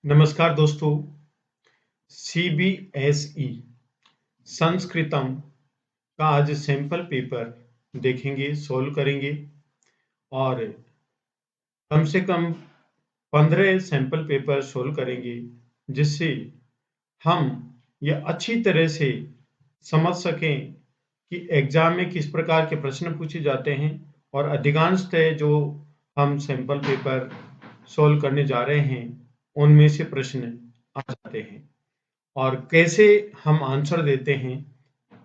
नमस्कार दोस्तों, सीबीएसई संस्कृतम का आज सैंपल पेपर देखेंगे, सॉल्व करेंगे और कम से कम 15 सैंपल पेपर सॉल्व करेंगे, जिससे हम ये अच्छी तरह से समझ सकें कि एग्जाम में किस प्रकार के प्रश्न पूछे जाते हैं और अधिकांशतः जो हम सैंपल पेपर सॉल्व करने जा रहे हैं, उनमें से प्रश्न आ जाते हैं और कैसे हम आंसर देते हैं,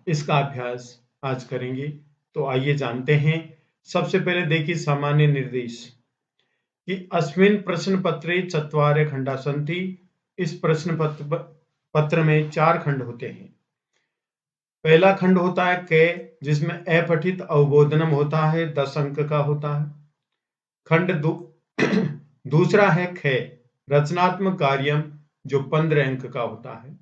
इसका अभ्यास आज करेंगे। तो आइए जानते हैं। सबसे पहले देखिए सामान्य निर्देश कि अस्मिन् प्रश्न पत्रे चत्वारे खंडा सन्ति। इस प्रश्न पत्र में 4 खंड होते हैं। पहला खंड होता है क, जिसमें अपठित अवबोधनम होता है, 10 अंक का होता है। खंड दूसरा है ख, रचनात्मक कार्यम, जो 15 अंक का होता है।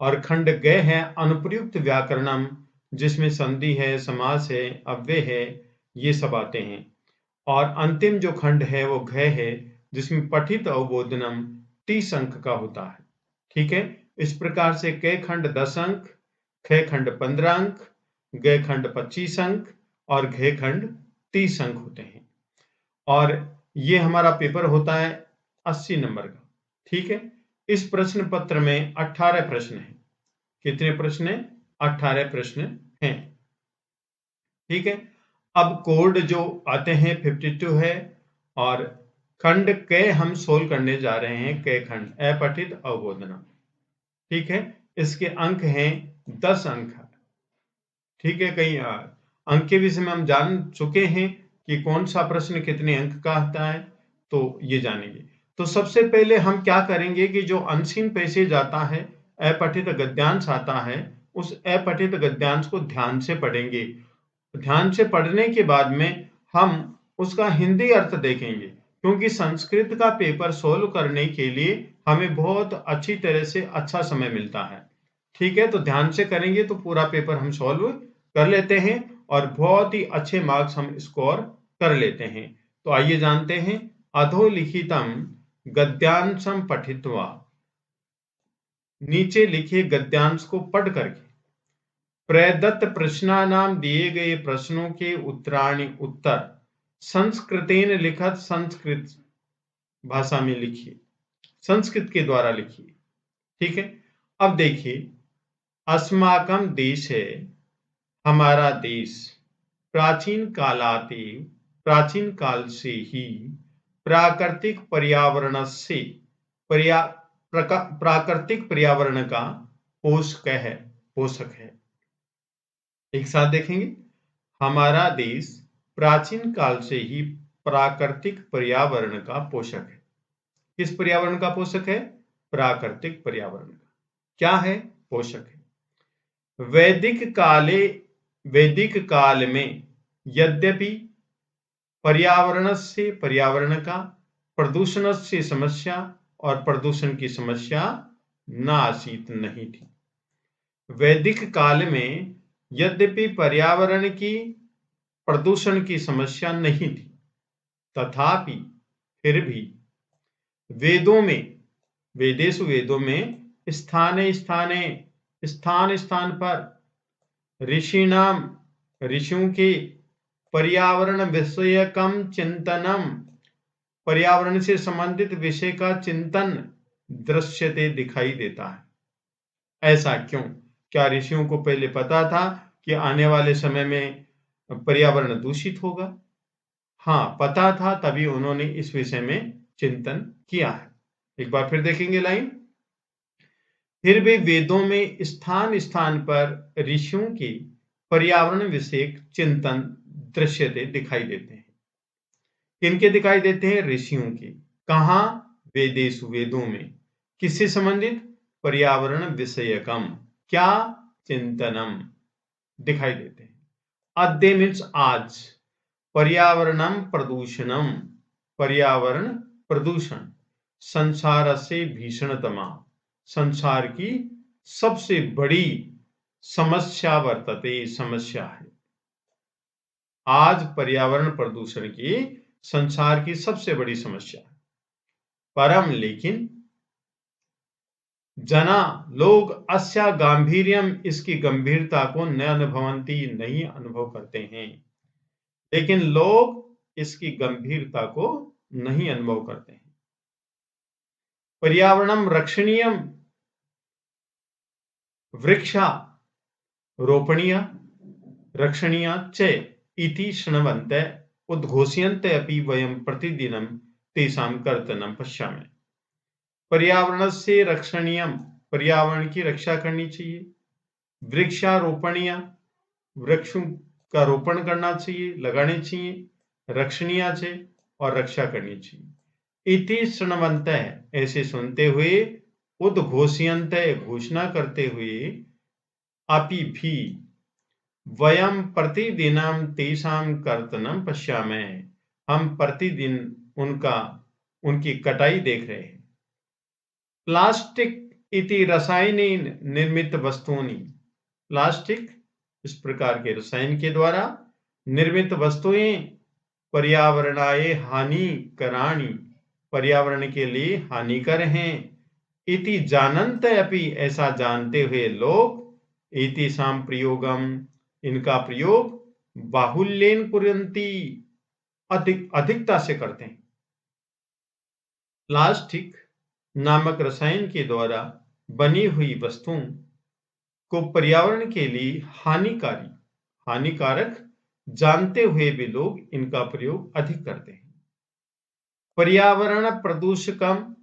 और खंड ग है अनुप्रयुक्त व्याकरणम, जिसमें संधि है, समास है, अव्यय है, ये सब आते हैं। और अंतिम जो खंड है वो घ है, जिसमें पठित अवबोधनम 30 अंक का होता है। ठीक है, इस प्रकार से क खंड 10 अंक, ख खंड 15 अंक, ग खंड 25 अंक और घ खंड 30 अंक होते हैं। और ये हमारा पेपर होता है 80 नंबर का। ठीक है, इस प्रश्न पत्र में 18 प्रश्न हैं। कितने प्रश्न हैं? 18 प्रश्न हैं। ठीक है, अब कोड जो आते हैं 52 है और खंड क हम सोल्व करने जा रहे हैं। क खंड अपठित अवबोधनम। ठीक है, इसके अंक हैं 10 अंक। ठीक है, कई अंक के विषय में हम जान चुके हैं कि कौन सा प्रश्न कितने अंक का आता है, तो ये जानेंगे। तो सबसे पहले हम क्या करेंगे कि जो अनसीन पैसेज आता है, अपठित गद्यांश आता है, उस अपठित गद्यांश को ध्यान से पढ़ेंगे। ध्यान से पढ़ने के बाद में हम उसका हिंदी अर्थ देखेंगे, क्योंकि संस्कृत का पेपर सोल्व करने के लिए हमें बहुत अच्छी तरह से अच्छा समय मिलता है। ठीक है, तो ध्यान से करेंगे तो पूरा पेपर हम सॉल्व कर लेते हैं और बहुत ही अच्छे मार्क्स हम स्कोर कर लेते हैं। तो आइए जानते हैं। अधोलिखितम गद्यांशम पठित्वा, नीचे लिखे गद्यांश को पढ़ करके प्रदत्त प्रश्नानाम, दिए गए प्रश्नों के उत्तर संस्कृतेन लिखत, संस्कृत भाषा में लिखिए, संस्कृत के द्वारा लिखिए। ठीक है, अब देखिए, अस्माकम देश है, हमारा देश, प्राचीन कालातेव, प्राचीन काल से ही प्राकृतिक पर्यावरण से प्राकृतिक पर्यावरण का पोषक है। एक साथ देखेंगे। हमारा देश प्राचीन काल से ही प्राकृतिक पर्यावरण का पोषक है। किस पर्यावरण का पोषक है? प्राकृतिक पर्यावरण का। क्या है? पोषक है। वैदिक काल में यद्यपि पर्यावरण का प्रदूषण से समस्या और प्रदूषण की समस्या नासीत नहीं थी। वैदिक काल में यद्यपि पर्यावरण की प्रदूषण की समस्या नहीं थी, तथापि फिर भी वेदों में स्थान स्थान पर ऋषियों के पर्यावरण विषयकम चिंतनम, पर्यावरण से संबंधित विषय का चिंतन दृश्यते, दिखाई देता है। ऐसा क्यों? क्या ऋषियों को पहले पता था कि आने वाले समय में पर्यावरण दूषित होगा? हाँ, पता था, तभी उन्होंने इस विषय में चिंतन किया है। एक बार फिर देखेंगे लाइन। फिर भी वेदों में स्थान स्थान पर ऋषियों के पर्यावरण विषयक चिंतन दृश्यते, दिखाई देते हैं। किनके दिखाई देते हैं? ऋषियों के। कहाँ? वेदेषु, वेदों में। किससे संबंधित? पर्यावरण विषयकम, क्या? चिंतनम, दिखाई देते हैं। अद्य मीन्स आज, पर्यावरणम प्रदूषणम, पर्यावरण प्रदूषण संसार से भीषणतमा, संसार की सबसे बड़ी समस्या वर्तते, समस्या है। आज पर्यावरण प्रदूषण की संसार की सबसे बड़ी समस्या है। परम, लेकिन जना लोग अस्या गांभीर्यम इसकी गंभीरता को न अनुभवंती नहीं अनुभव करते हैं। लेकिन लोग इसकी गंभीरता को नहीं अनुभव करते हैं। पर्यावरणम रक्षणीयम वृक्षा रोपणीय रक्षणीया च इति शृण्वन्ते उद्घोषयन्ते अपि वयं प्रतिदिनं तेषां कर्तनं पश्यामः। पर्यावरण से रक्षणीयम पर्यावरण की रक्षा करनी चाहिए। वृक्षारोपणीय वृक्षों का रोपण करना चाहिए, लगाने चाहिए। रक्षणीय से और रक्षा करनी चाहिए। इति शृण्वन्तः ऐसे सुनते हुए, उद्घोषयन्ते घोषणा करते हुए, अपि भी वयम प्रतिदिनम तेषां कर्तनम पश्यामः हम प्रतिदिन उनकी कटाई देख रहे हैं। प्लास्टिक इति रसायनेन निर्मित वस्तुनि प्लास्टिक इस प्रकार के रसायन के द्वारा निर्मित वस्तुएं पर्यावरणाय हानिकराणि पर्यावरण के लिए हानिकर हैं। इति जानन्त अपि ऐसा जानते हुए लोग एतेषां प्रयोगम इनका प्रयोग बाहुल्येन कुर्वन्ति अधिकता से करते हैं। प्लास्टिक नामक रसायन के द्वारा बनी हुई वस्तुओं को पर्यावरण के लिए हानिकारक जानते हुए भी लोग इनका प्रयोग अधिक करते हैं। पर्यावरण प्रदूषकम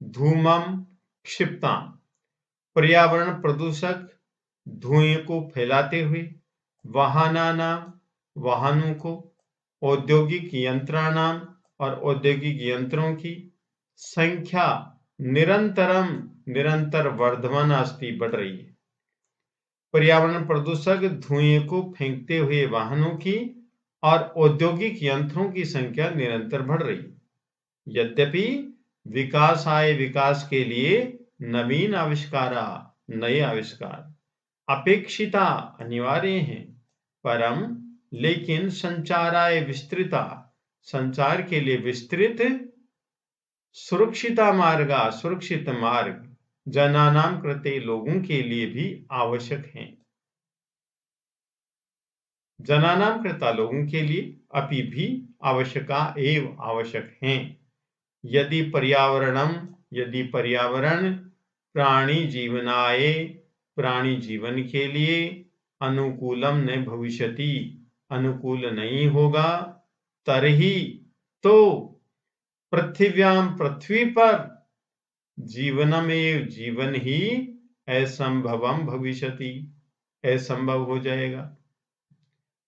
धूमम क्षिप्ताम पर्यावरण प्रदूषक धुएं को फैलाते हुए वाहनों को औद्योगिक यंत्राणाम और औद्योगिक यंत्रों की संख्या निरंतर वर्धमान अस्ति बढ़ रही है। पर्यावरण प्रदूषक धुएं को फेंकते हुए वाहनों की और औद्योगिक यंत्रों की संख्या निरंतर बढ़ रही है। यद्यपि विकास के लिए नए आविष्कार अपेक्षिता अनिवार्य हैं, परम लेकिन संचाराय विस्तृता संचार के लिए विस्तृत सुरक्षित मार्ग जनानाम कृते लोगों के लिए भी आवश्यक हैं। जनानाम कृता लोगों के लिए अपि भी आवश्यक हैं। यदि पर्यावरण प्राणी जीवन के लिए अनुकूलम न भविष्यति अनुकूल नहीं होगा, तरही तो पृथ्वी पर जीवन ही असंभवम भविष्यति असंभव हो जाएगा।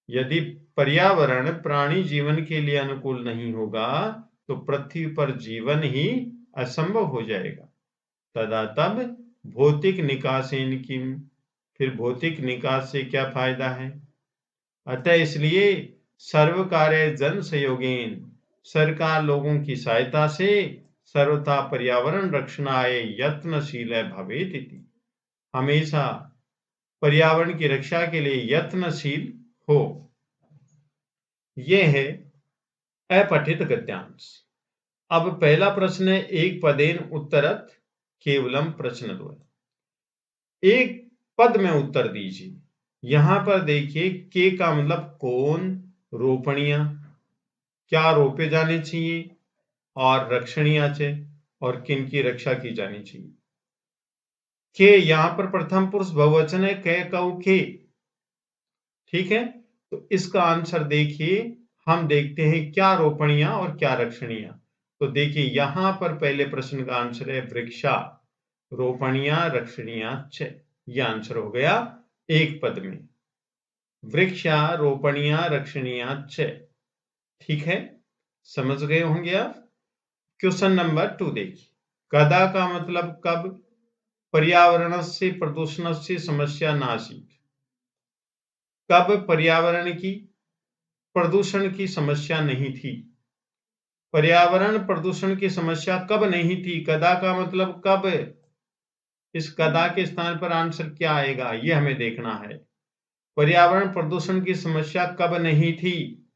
यदि पर्यावरण प्राणी जीवन के लिए अनुकूल नहीं होगा तो पृथ्वी पर जीवन ही असंभव हो जाएगा। तदा तब भौतिक निकासेन किम फिर भौतिक निकास से क्या फायदा है। अतः इसलिए सर्वकार्य जन सहयोगेन सरकार लोगों की सहायता से सर्वथा पर्यावरण रक्षणाय यत्नशील भवेत् इति हमेशा पर्यावरण की रक्षा के लिए यत्नशील हो। यह है अपठित गद्यांश। अब पहला प्रश्न है एक पदेन उत्तरत केवलम प्रश्न दो। एक पद में उत्तर दीजिए। यहां पर देखिए के का मतलब कौन, रोपणीय क्या रोपे जाने चाहिए, और रक्षणीय और किन की रक्षा की जानी चाहिए। के यहां पर प्रथम पुरुष बहुवचन है, कै कऊ के, ठीक है। तो इसका आंसर देखिए, हम देखते हैं क्या रोपणीय और क्या रक्षणीय। तो देखिए यहां पर पहले प्रश्न का आंसर है वृक्षा रोपणीय रक्षणीय च, यह आंसर हो गया एक पद में, वृक्षा रोपणीय रक्षणीय च, ठीक है, समझ गए होंगे आप। क्वेश्चन नंबर 2 देखिए, कदा का मतलब कब, पर्यावरण से प्रदूषण से समस्या नाशित, कब पर्यावरण की प्रदूषण की समस्या नहीं थी, पर्यावरण प्रदूषण की समस्या कब नहीं थी, कदा का मतलब कब, इस कदा के स्थान पर आंसर क्या आएगा यह हमें देखना है। पर्यावरण प्रदूषण की समस्या कब नहीं थी,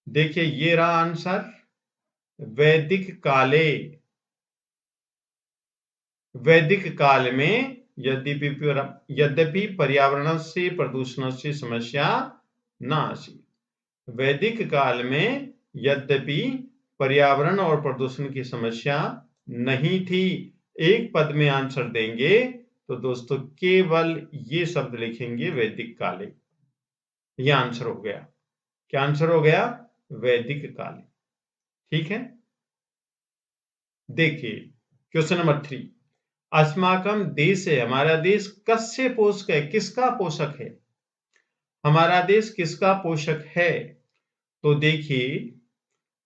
देखिए ये रहा आंसर, वैदिक काले वैदिक काल में यद्यपि पर्यावरण से प्रदूषण से समस्या न आसी। वैदिक काल में यद्यपि पर्यावरण और प्रदूषण की समस्या नहीं थी। एक पद में आंसर देंगे तो दोस्तों केवल ये शब्द लिखेंगे वैदिक काले। यह आंसर हो गया। क्या आंसर हो गया? वैदिक काले। ठीक है, देखिए क्वेश्चन नंबर 3। अस्माकम देश है, हमारा देश कस्य पोषक है, किसका पोषक है? हमारा देश किसका पोषक है? तो देखिए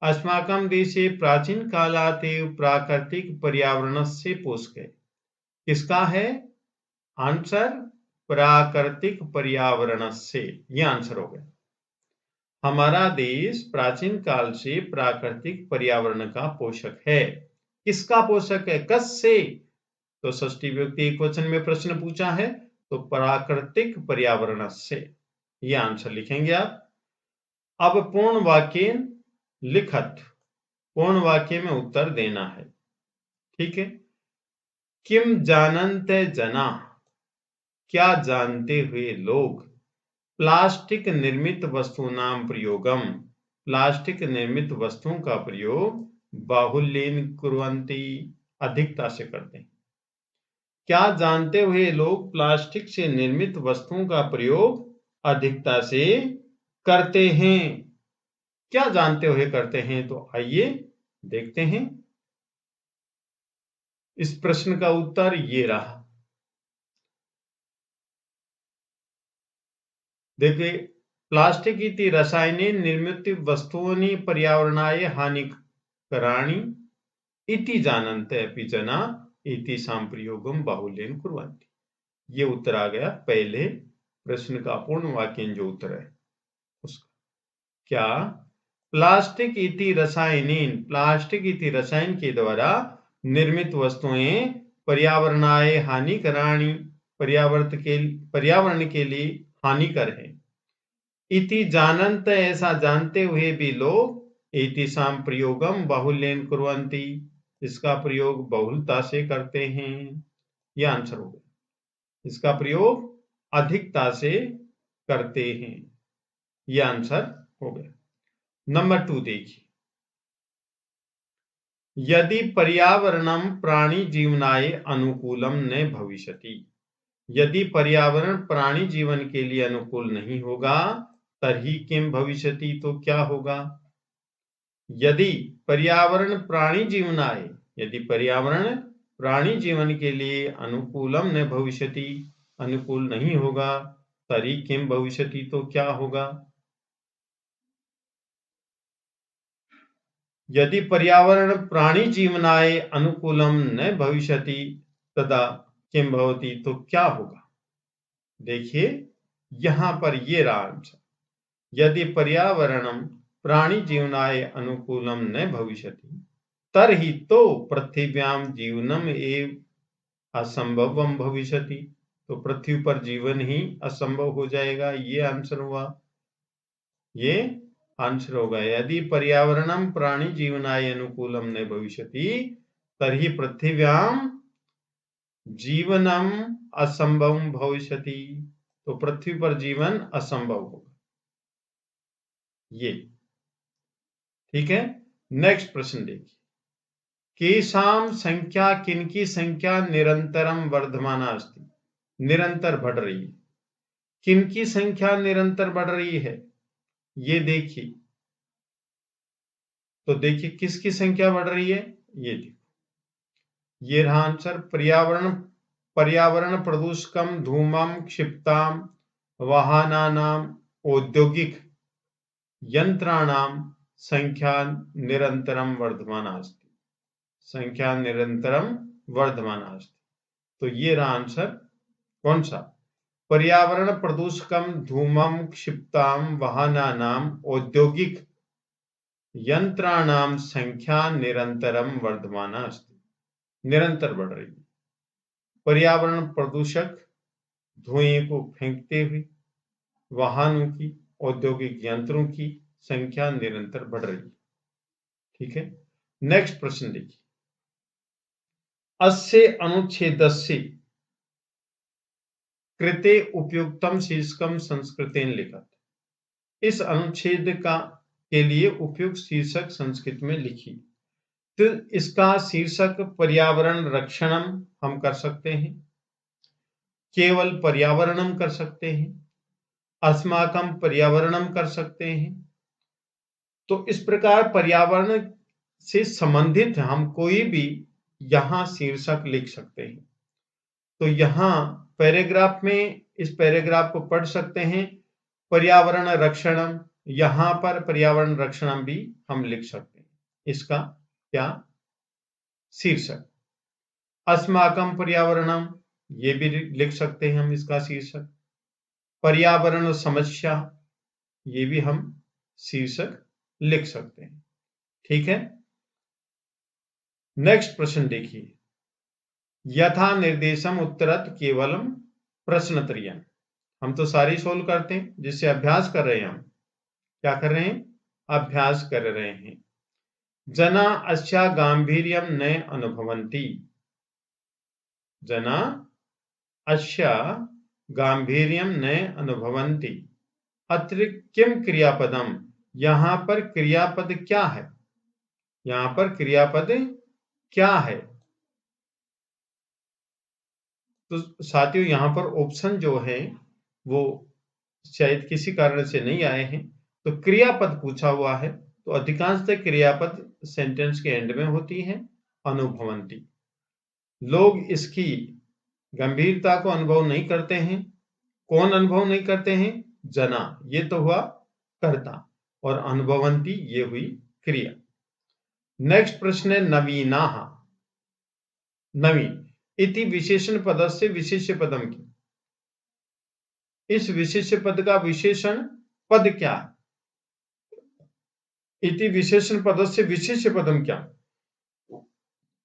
अस्माकम देशे प्राचीन कालात् एव प्राकृतिक पर्यावरणस्य पोषक है। किसका है? आंसर प्राकृतिक पर्यावरणस्य। यह आंसर हो गया। हमारा देश प्राचीन काल से प्राकृतिक पर्यावरण का पोषक है। किसका पोषक है? कस्य? तो षष्ठी विभक्ति एकवचन में प्रश्न पूछा है तो प्राकृतिक पर्यावरण से। यह आंसर लिखेंगे आप। अब पूर्ण वाक्य लिखत, पूर्ण वाक्य में उत्तर देना है। ठीक है, किम जानन्त जना, क्या जानते हुए लोग, प्लास्टिक निर्मित वस्तूनां प्रयोगम, प्लास्टिक निर्मित वस्तुओं का प्रयोग बाहुल्येन कुर्वन्ति, अधिकता से करते हैं। क्या जानते हुए लोग प्लास्टिक से निर्मित वस्तुओं का प्रयोग अधिकता से करते हैं? क्या जानते हुए करते हैं? तो आइए देखते हैं। इस प्रश्न का उत्तर ये रहा। देखिए, प्लास्टिक इति रसायनेन निर्मित वस्तूनि पर्यावरणाय हानिकराणि इति जानन्ते अपि जना एतेषां प्रयोगं बाहुल्येन कुर्वन्ति। ये उत्तर आ गया पहले प्रश्न का पूर्ण वाक्य जो उत्तर है उसका। क्या प्लास्टिक इति रसायनेन, प्लास्टिक इति रसायन के द्वारा निर्मित वस्तुएं पर्यावरणाय हानिकराणि, पर्यावरण के लिए हानिकर है। इति जानन्त, ऐसा जानते हुए भी लोग एतेषां प्रयोगम बाहुल्येन कुर्वन्ति, इसका प्रयोग बहुलता से करते हैं। यह आंसर हो गया। इसका प्रयोग अधिकता से करते हैं। यह आंसर हो गया। नंबर 2 देखिए, यदि पर्यावरणम प्राणी जीवनाय अनुकूलम न भविष्यति, यदि पर्यावरण प्राणी जीवन के लिए अनुकूल नहीं होगा तर्हि किम भविष्यति, तो क्या होगा? यदि पर्यावरण प्राणी जीवनाय, यदि पर्यावरण प्राणी जीवन के लिए अनुकूलम न भविष्यति, अनुकूल नहीं होगा, तर्हि किम भविष्यति, तो क्या होगा? यदि पर्यावरण प्राणी जीवनाय अनुकूलम न भविष्यति तदा किम भवति, तो क्या होगा? देखिए यहां पर ये रहा आंसर। यदि पर्यावरणम प्राणी जीवनाय अनुकूलम न भविष्यति तर्हि तो पृथिव्याम जीवनम एव असंभवम भविष्यति, तो पृथ्वी पर जीवन ही असंभव हो जाएगा। ये आंसर हुआ। ये आंसर होगा। यदि पर्यावरणम प्राणी जीवनाय अनुकूलम न भविष्यति तर्हि पृथिव्याम जीवनम असंभव भविष्यति, तो पृथ्वी पर जीवन असंभव होगा। ये ठीक है। नेक्स्ट प्रश्न देखिए, केशाम संख्या, किनकी संख्या निरंतरम वर्धमाना अस्ति, निरंतर बढ़ रही है। किनकी संख्या निरंतर बढ़ रही है? ये देखिए, तो देखिए किसकी संख्या बढ़ रही है? ये देखो, ये रहा आंसर। पर्यावरण प्रदूषकम धूमम क्षिप्ताम वाहनानाम औद्योगिक यंत्राणाम संख्या निरंतरम वर्धमाना अस्ति, संख्या निरंतरम वर्धमाना अस्ति। तो ये रहा आंसर। कौन सा? पर्यावरण प्रदूषकम धूमम क्षिप्ताम वाहनानाम औद्योगिक यंत्राणाम संख्या निरंतरम वर्धमाना अस्ति, निरंतर बढ़ रही है। पर्यावरण प्रदूषक धुएं को फेंकते हुए वाहनों की, औद्योगिक यंत्रों की संख्या निरंतर बढ़ रही है। ठीक है। नेक्स्ट प्रश्न देखिए, अस्य अनुच्छेदस्य कृते उपयुक्तम शीर्षकम संस्कृतेन लिखत। इस अनुच्छेद के लिए उपयुक्त शीर्षक संस्कृत में लिखिए। तो इसका शीर्षक पर्यावरण रक्षणम हम कर सकते हैं, केवल पर्यावरणम कर सकते हैं, अस्माकम पर्यावरणम कर सकते हैं। तो इस प्रकार पर्यावरण से संबंधित हम कोई भी यहां शीर्षक लिख सकते हैं। तो यहां पैराग्राफ में इस पैराग्राफ को पढ़ सकते हैं, पर्यावरण रक्षणम, यहां पर पर्यावरण रक्षणम भी हम लिख सकते हैं। इसका क्या शीर्षक, अस्माकम पर्यावरणम ये भी लिख सकते हैं हम इसका शीर्षक, पर्यावरण समस्या ये भी हम शीर्षक लिख सकते हैं। ठीक है, नेक्स्ट प्रश्न देखिए, यथा निर्देशम उत्तरत केवलम प्रश्नत्रयम्। हम तो सारी सोल्व करते हैं, जिससे अभ्यास कर रहे हैं। हम क्या कर रहे हैं, अभ्यास कर रहे हैं। जना अस्या गांभीर्यम न अनुभवन्ति, जना अस्या गांभीर्यम न अनुभवन्ति, अत्र किम क्रियापदम, यहां पर क्रियापद क्या है, यहां पर क्रियापद क्या है। तो साथियों यहां पर ऑप्शन जो है वो शायद किसी कारण से नहीं आए हैं, तो क्रियापद पूछा हुआ है, तो अधिकांशतः क्रियापद सेंटेंस के एंड में होती है, अनुभवन्ति। लोग इसकी गंभीरता को अनुभव नहीं करते हैं। कौन अनुभव नहीं करते हैं, जना, ये तो हुआ कर्ता, और अनुभवन्ति ये हुई क्रिया। नेक्स्ट प्रश्न है नवीनाः, नवीन इति विशेषण पदस्य विशेष्य पदम की, इस विशेष्य पद का विशेषण पद क्या है, इति विशेषण पदस्य विशेष्य पदम क्या,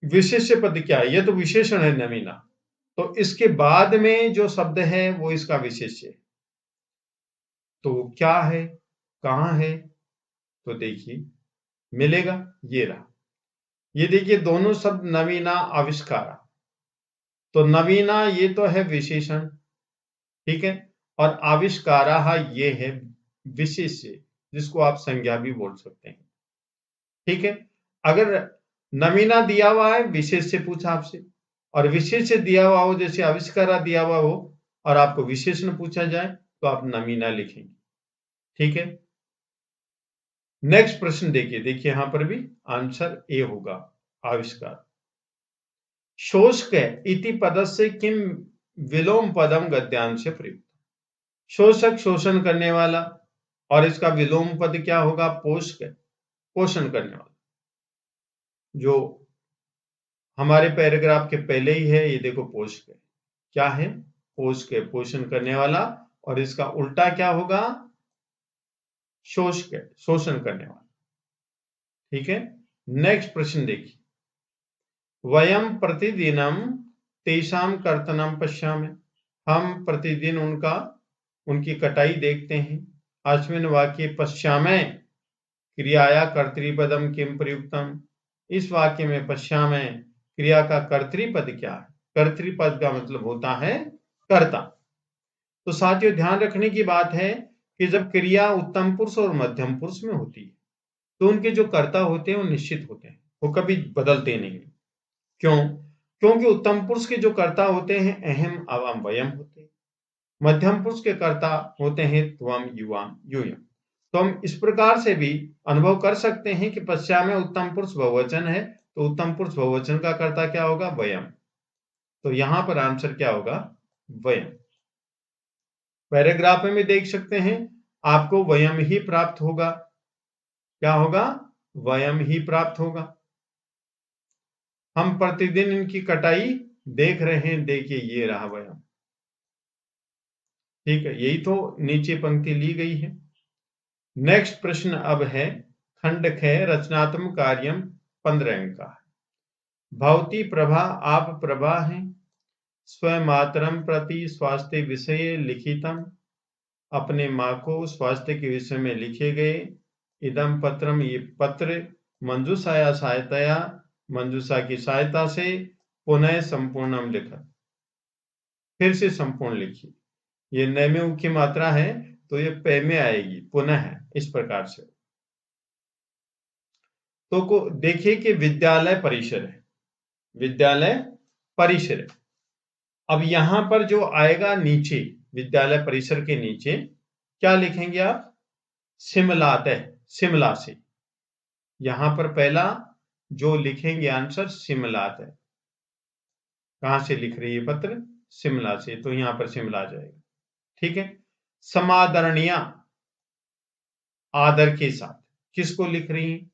विशेष्य पद क्या है, यह तो विशेषण है नवीना, तो इसके बाद में जो शब्द है वो इसका विशेष्य है। तो क्या है, कहां है, तो देखिए मिलेगा, ये रहा, ये देखिए दोनों शब्द नवीना आविष्कारा, तो नवीना ये तो है विशेषण, ठीक है, और आविष्कारा ये है विशेष्य, जिसको आप संज्ञा भी बोल सकते हैं। ठीक है, अगर नवीना दिया हुआ है, विशेष से पूछा आपसे, और विशेष से दिया हुआ हो, जैसे आविष्कारा दिया हुआ हो, और आपको विशेषण पूछा जाए, तो आप नवीना लिखेंगे। ठीक है, नेक्स्ट प्रश्न देखिए, देखिए यहां पर भी आंसर ए होगा, आविष्कार। शोषक इति पदस्य किम विलोम पदम गद्यांश से प्रयुक्त, शोषक शोषण करने वाला, और इसका विलोम पद क्या होगा, पोषक, पोषण करने वाला, जो हमारे पैराग्राफ के पहले ही है, ये देखो पोषक क्या है, पोषक पोषण करने वाला, और इसका उल्टा क्या होगा, शोषक शोषण करने वाला। ठीक है, नेक्स्ट प्रश्न देखिए, वयम प्रतिदिनम तेषाम कर्तनम पश्यामि, हम प्रतिदिन उनकी कटाई देखते हैं। अस्मिन् वाक्ये पश्यामि क्रियाया कर्तृपदम किम प्रयुक्तम, इस वाक्य में पश्यामि क्रिया का कर्तृपद क्या है, कर्तृपद का मतलब होता है कर्ता। तो साथियों ध्यान रखने की बात है कि जब क्रिया उत्तम पुरुष और मध्यम पुरुष में होती है, तो उनके जो कर्ता होते हैं वो निश्चित होते हैं, वो कभी बदलते नहीं। क्यों, क्योंकि उत्तम पुरुष के जो कर्ता होते हैं अहम अवम वयम होते हैं, मध्यम पुरुष के कर्ता होते हैं त्वम युवाम यूयम। तो हम इस प्रकार से भी अनुभव कर सकते हैं कि पश्चात में उत्तम पुरुष बहुवचन है, तो उत्तम पुरुष बहुवचन का कर्ता क्या होगा, वयम। तो यहां पर आंसर क्या होगा, वयम। पैराग्राफ में भी देख सकते हैं, आपको वयम ही प्राप्त होगा, क्या होगा, वयम ही प्राप्त होगा। हम प्रतिदिन इनकी कटाई देख रहे हैं, देखिए ये रहा वयम। ठीक है, यही तो नीचे पंक्ति ली गई है। नेक्स्ट प्रश्न अब है खंड ख रचनात्मक कार्यम 15 अंक का है। भवती प्रभा, आप प्रभा हैं, स्वमातरम प्रति स्वास्थ्य विषय लिखितम, अपने माँ को स्वास्थ्य के विषय में लिखे गए, इदम पत्रम ये पत्र, मंजूषाया सहायतया, मंजूषा की सहायता से, पुनः संपूर्णम लिखत, फिर से संपूर्ण लिखिए। ये न में उ की मात्रा है तो ये पे में आएगी, पुनः है, इस प्रकार से। तो को देखिए कि विद्यालय परिसर है, विद्यालय परिसर है। अब यहां पर जो आएगा नीचे, विद्यालय परिसर के नीचे क्या लिखेंगे आप? सिमलातः, शिमला से। यहां पर पहला जो लिखेंगे आंसर शिमलातः। कहां से लिख रही है पत्र? शिमला से, तो यहां पर शिमला आ जाएगा। ठीक है। समादरणीय, आदर के साथ, किसको लिख रही हैं?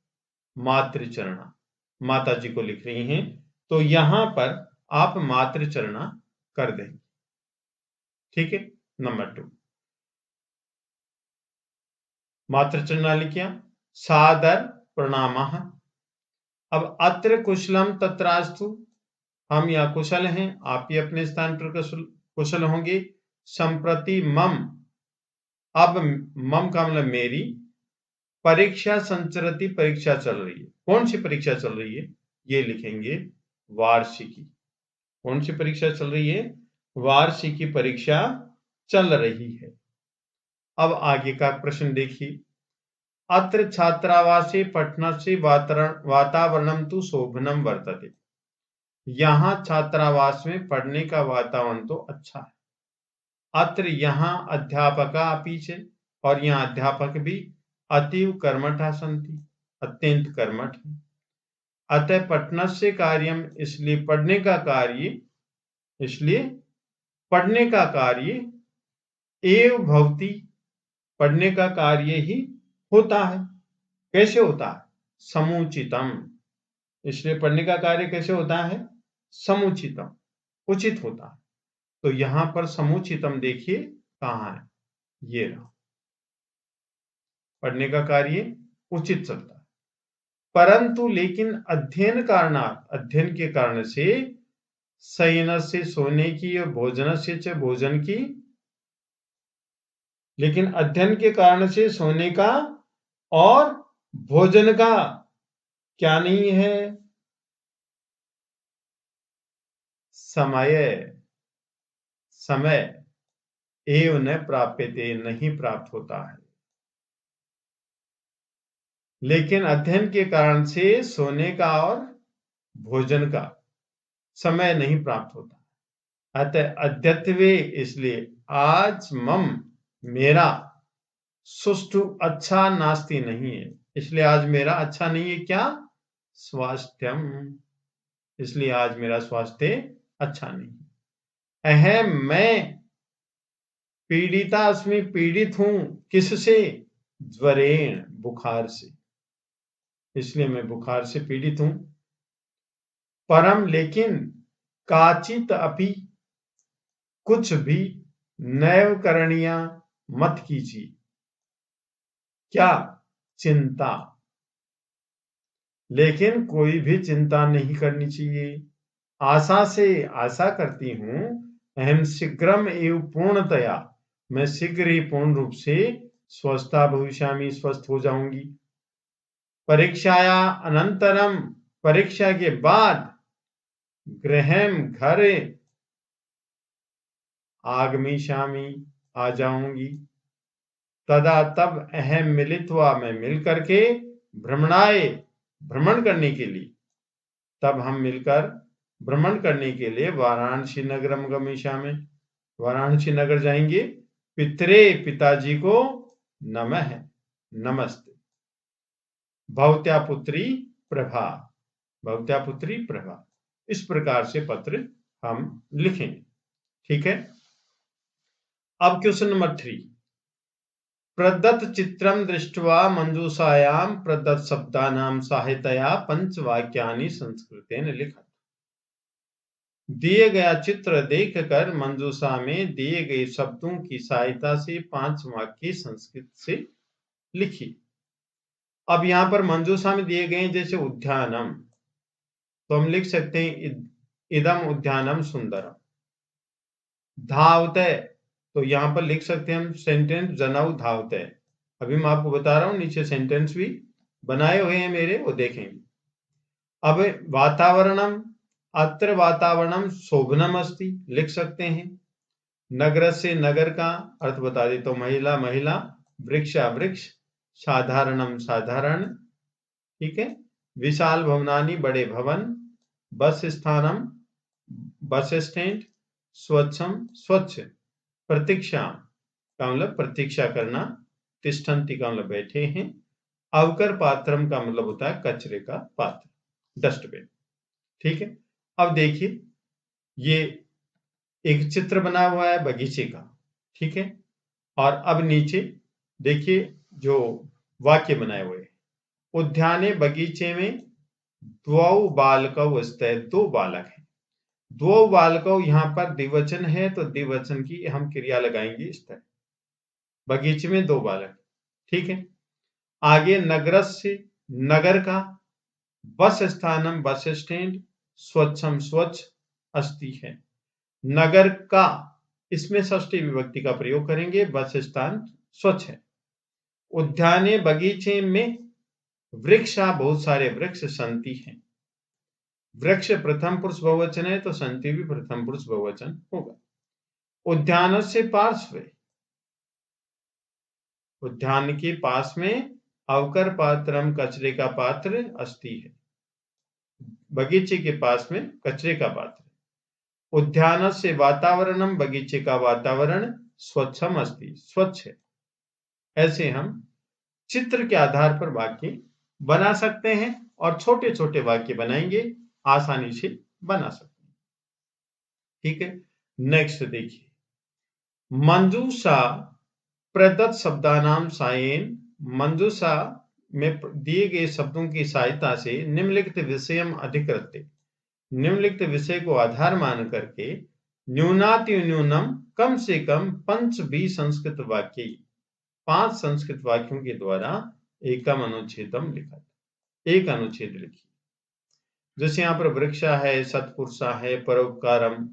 मातृचरणा, माता जी को लिख रही हैं, तो यहां पर आप मातृचरणा कर देंगे। ठीक है। नंबर 2, मातृचरणा लिखिया, सादर प्रणामः। अब अत्र कुशलम तत्रास्तु, हम या कुशल हैं, आप भी अपने स्थान पर कुशल होंगे। संप्रति मम, अब मम का मतलब मेरी, परीक्षा संचरति, परीक्षा चल रही है। कौन सी परीक्षा चल रही है? ये लिखेंगे वार्षिकी। कौन सी परीक्षा चल रही है? वार्षिकी परीक्षा चल रही है। अब आगे का प्रश्न देखिए, अत्र छात्रावासे पठनस्य वातावरणम तु शोभनम वर्तते। यहाँ छात्रावास में पढ़ने का वातावरण तो अच्छा है। अत्र यहाँ अध्यापका अपि च, और यहाँ अध्यापक भी अतीव कर्मठा सन्ति, अत्यंत कर्मठ है। अतः पठनस्य कार्यम, इसलिए पढ़ने का कार्य, इसलिए पढ़ने का कार्य एव भवति, पढ़ने का कार्य ही होता है। कैसे होता है? समुचितम, इसलिए पढ़ने का कार्य कैसे होता है? समुचितम, उचित होता है। तो यहां पर समुचितम देखिए कहां है, ये रहा, पढ़ने का कार्य उचित चलता है। परंतु लेकिन अध्ययन कारणात्, अध्ययन के कारण से, शयन से सोने की, और भोजन से च भोजन की, लेकिन अध्ययन के कारण से सोने का और भोजन का क्या नहीं है? समय, समय एव न प्राप्यते, नहीं प्राप्त होता है। लेकिन अध्ययन के कारण से सोने का और भोजन का समय नहीं प्राप्त होता। अतः अद्यत्वे, इसलिए आज, मम मेरा, सुष्ठु अच्छा नास्ति नहीं है, इसलिए आज मेरा अच्छा नहीं है। क्या? स्वास्थ्यम, इसलिए आज मेरा स्वास्थ्य अच्छा नहीं है। अहम, मैं, पीड़िता अस्मि, पीड़ित हूं, किससे? ज्वरेण, बुखार से, इसलिए मैं बुखार से पीड़ित हूं। परम, लेकिन, काचित अपि, कुछ भी, नैव करणीया, मत कीजिए। क्या? चिंता, लेकिन कोई भी चिंता नहीं करनी चाहिए। आशा से, आशा करती हूं, अहम शीघ्रम एव पूर्णतया, मैं शीघ्र ही पूर्ण रूप से स्वस्था भविष्यामि, स्वस्थ हो जाऊंगी। परीक्षाया अनंतरम, परीक्षा के बाद, गृहम, घर, आगमिष्यामि, आ जाऊंगी। तदा, तब, अहम मिलित्वा, मैं मिल करके, भ्रमणाय, भ्रमण करने के लिए, तब हम मिलकर भ्रमण करने के लिए वाराणसी नगरम गमिष्यामि, वाराणसी नगर जाएंगे। पितरे, पिताजी को, नमः, नमस्ते। भवत्या पुत्री प्रभा, भवत्या पुत्री प्रभा, इस प्रकार से पत्र हम लिखेंगे। ठीक है। अब क्वेश्चन नंबर 3, प्रदत्त चित्रम दृष्ट्वा मंजूषायां प्रदत्त शब्दानां सहायतया पंचवाक्यानि संस्कृतेन लिखत। दिए गया चित्र देखकर मंजूषा में दिए गए शब्दों की सहायता से 5 वाक्य संस्कृत से लिखिए। अब यहां पर मंजूषा में दिए गए, जैसे उद्यानम, तो हम लिख सकते हैं इदम उद्यानम सुंदरम। धावते, तो यहां पर लिख सकते हैं हम सेंटेंस जनऊ धावते। अभी मैं आपको बता रहा हूं, नीचे सेंटेंस भी बनाए हुए हैं मेरे, वो देखेंगे। अब वातावरणम, अत्र वातावरणम शोभनम अस्ति लिख सकते हैं। नगर से नगर का अर्थ बता दे तो महिला महिला, वृक्षा वृक्ष, साधारणम साधारण, ठीक है। विशाल भवनानी बड़े भवन, बस स्थानम बस स्टैंड, स्वच्छम स्वच्छ, प्रतीक्षा का मतलब प्रतीक्षा करना, तिष्ठन्ति का मतलब बैठे हैं, अवकर पात्रम का मतलब होता है कचरे का पात्र, डस्टबिन, ठीक है। अब देखिए ये एक चित्र बना हुआ है बगीचे का, ठीक है। और अब नीचे देखिए जो वाक्य बनाए हुए हैं, उद्याने बगीचे में द्वौ बालकौ स्तः, दो बालक हैं। द्वौ बालकौ यहाँ पर द्विवचन है तो द्विवचन की हम क्रिया लगाएंगे स्तः, बगीचे में दो बालक, ठीक है। आगे नगरस्य नगर का, बस स्थानम बस स्टैंड, स्वच्छम स्वच्छ अस्ति है। नगर का इसमें षष्ठी विभक्ति का प्रयोग करेंगे, बस स्थान स्वच्छ है। उद्याने बगीचे में वृक्षा बहुत सारे वृक्ष संति हैं। वृक्ष प्रथम पुरुष बहुवचन है तो संति भी प्रथम पुरुष बहुवचन होगा। उद्यान से पार्श्व, उद्यान के पास में अवकर पात्रम कचरे का पात्र अस्ति है, बगीचे के पास में कचरे का पात्र। उद्यान से वातावरणम, बगीचे का वातावरण स्वच्छम अस्ति, स्वच्छ है। ऐसे हम चित्र के आधार पर वाक्य बना सकते हैं और छोटे छोटे वाक्य बनाएंगे, आसानी से बना सकते हैं, ठीक है। नेक्स्ट देखिए, मंजूषा प्रदत्त शब्दानाम सायेन, मंजूषा में दिए गए शब्दों की सहायता से निम्नलिखित विषयम अधिकृत्य, निम्नलिखित विषय को आधार मान करके न्यूनातिन्यूनम कम से कम 5 संस्कृत वाक्य, 5 संस्कृत वाक्यों के द्वारा एकम अनुच्छेदम लिखा, एक अनुच्छेद लिखिए। जैसे यहाँ पर वृक्षा है, सत्पुरुषा है, परोपकारम,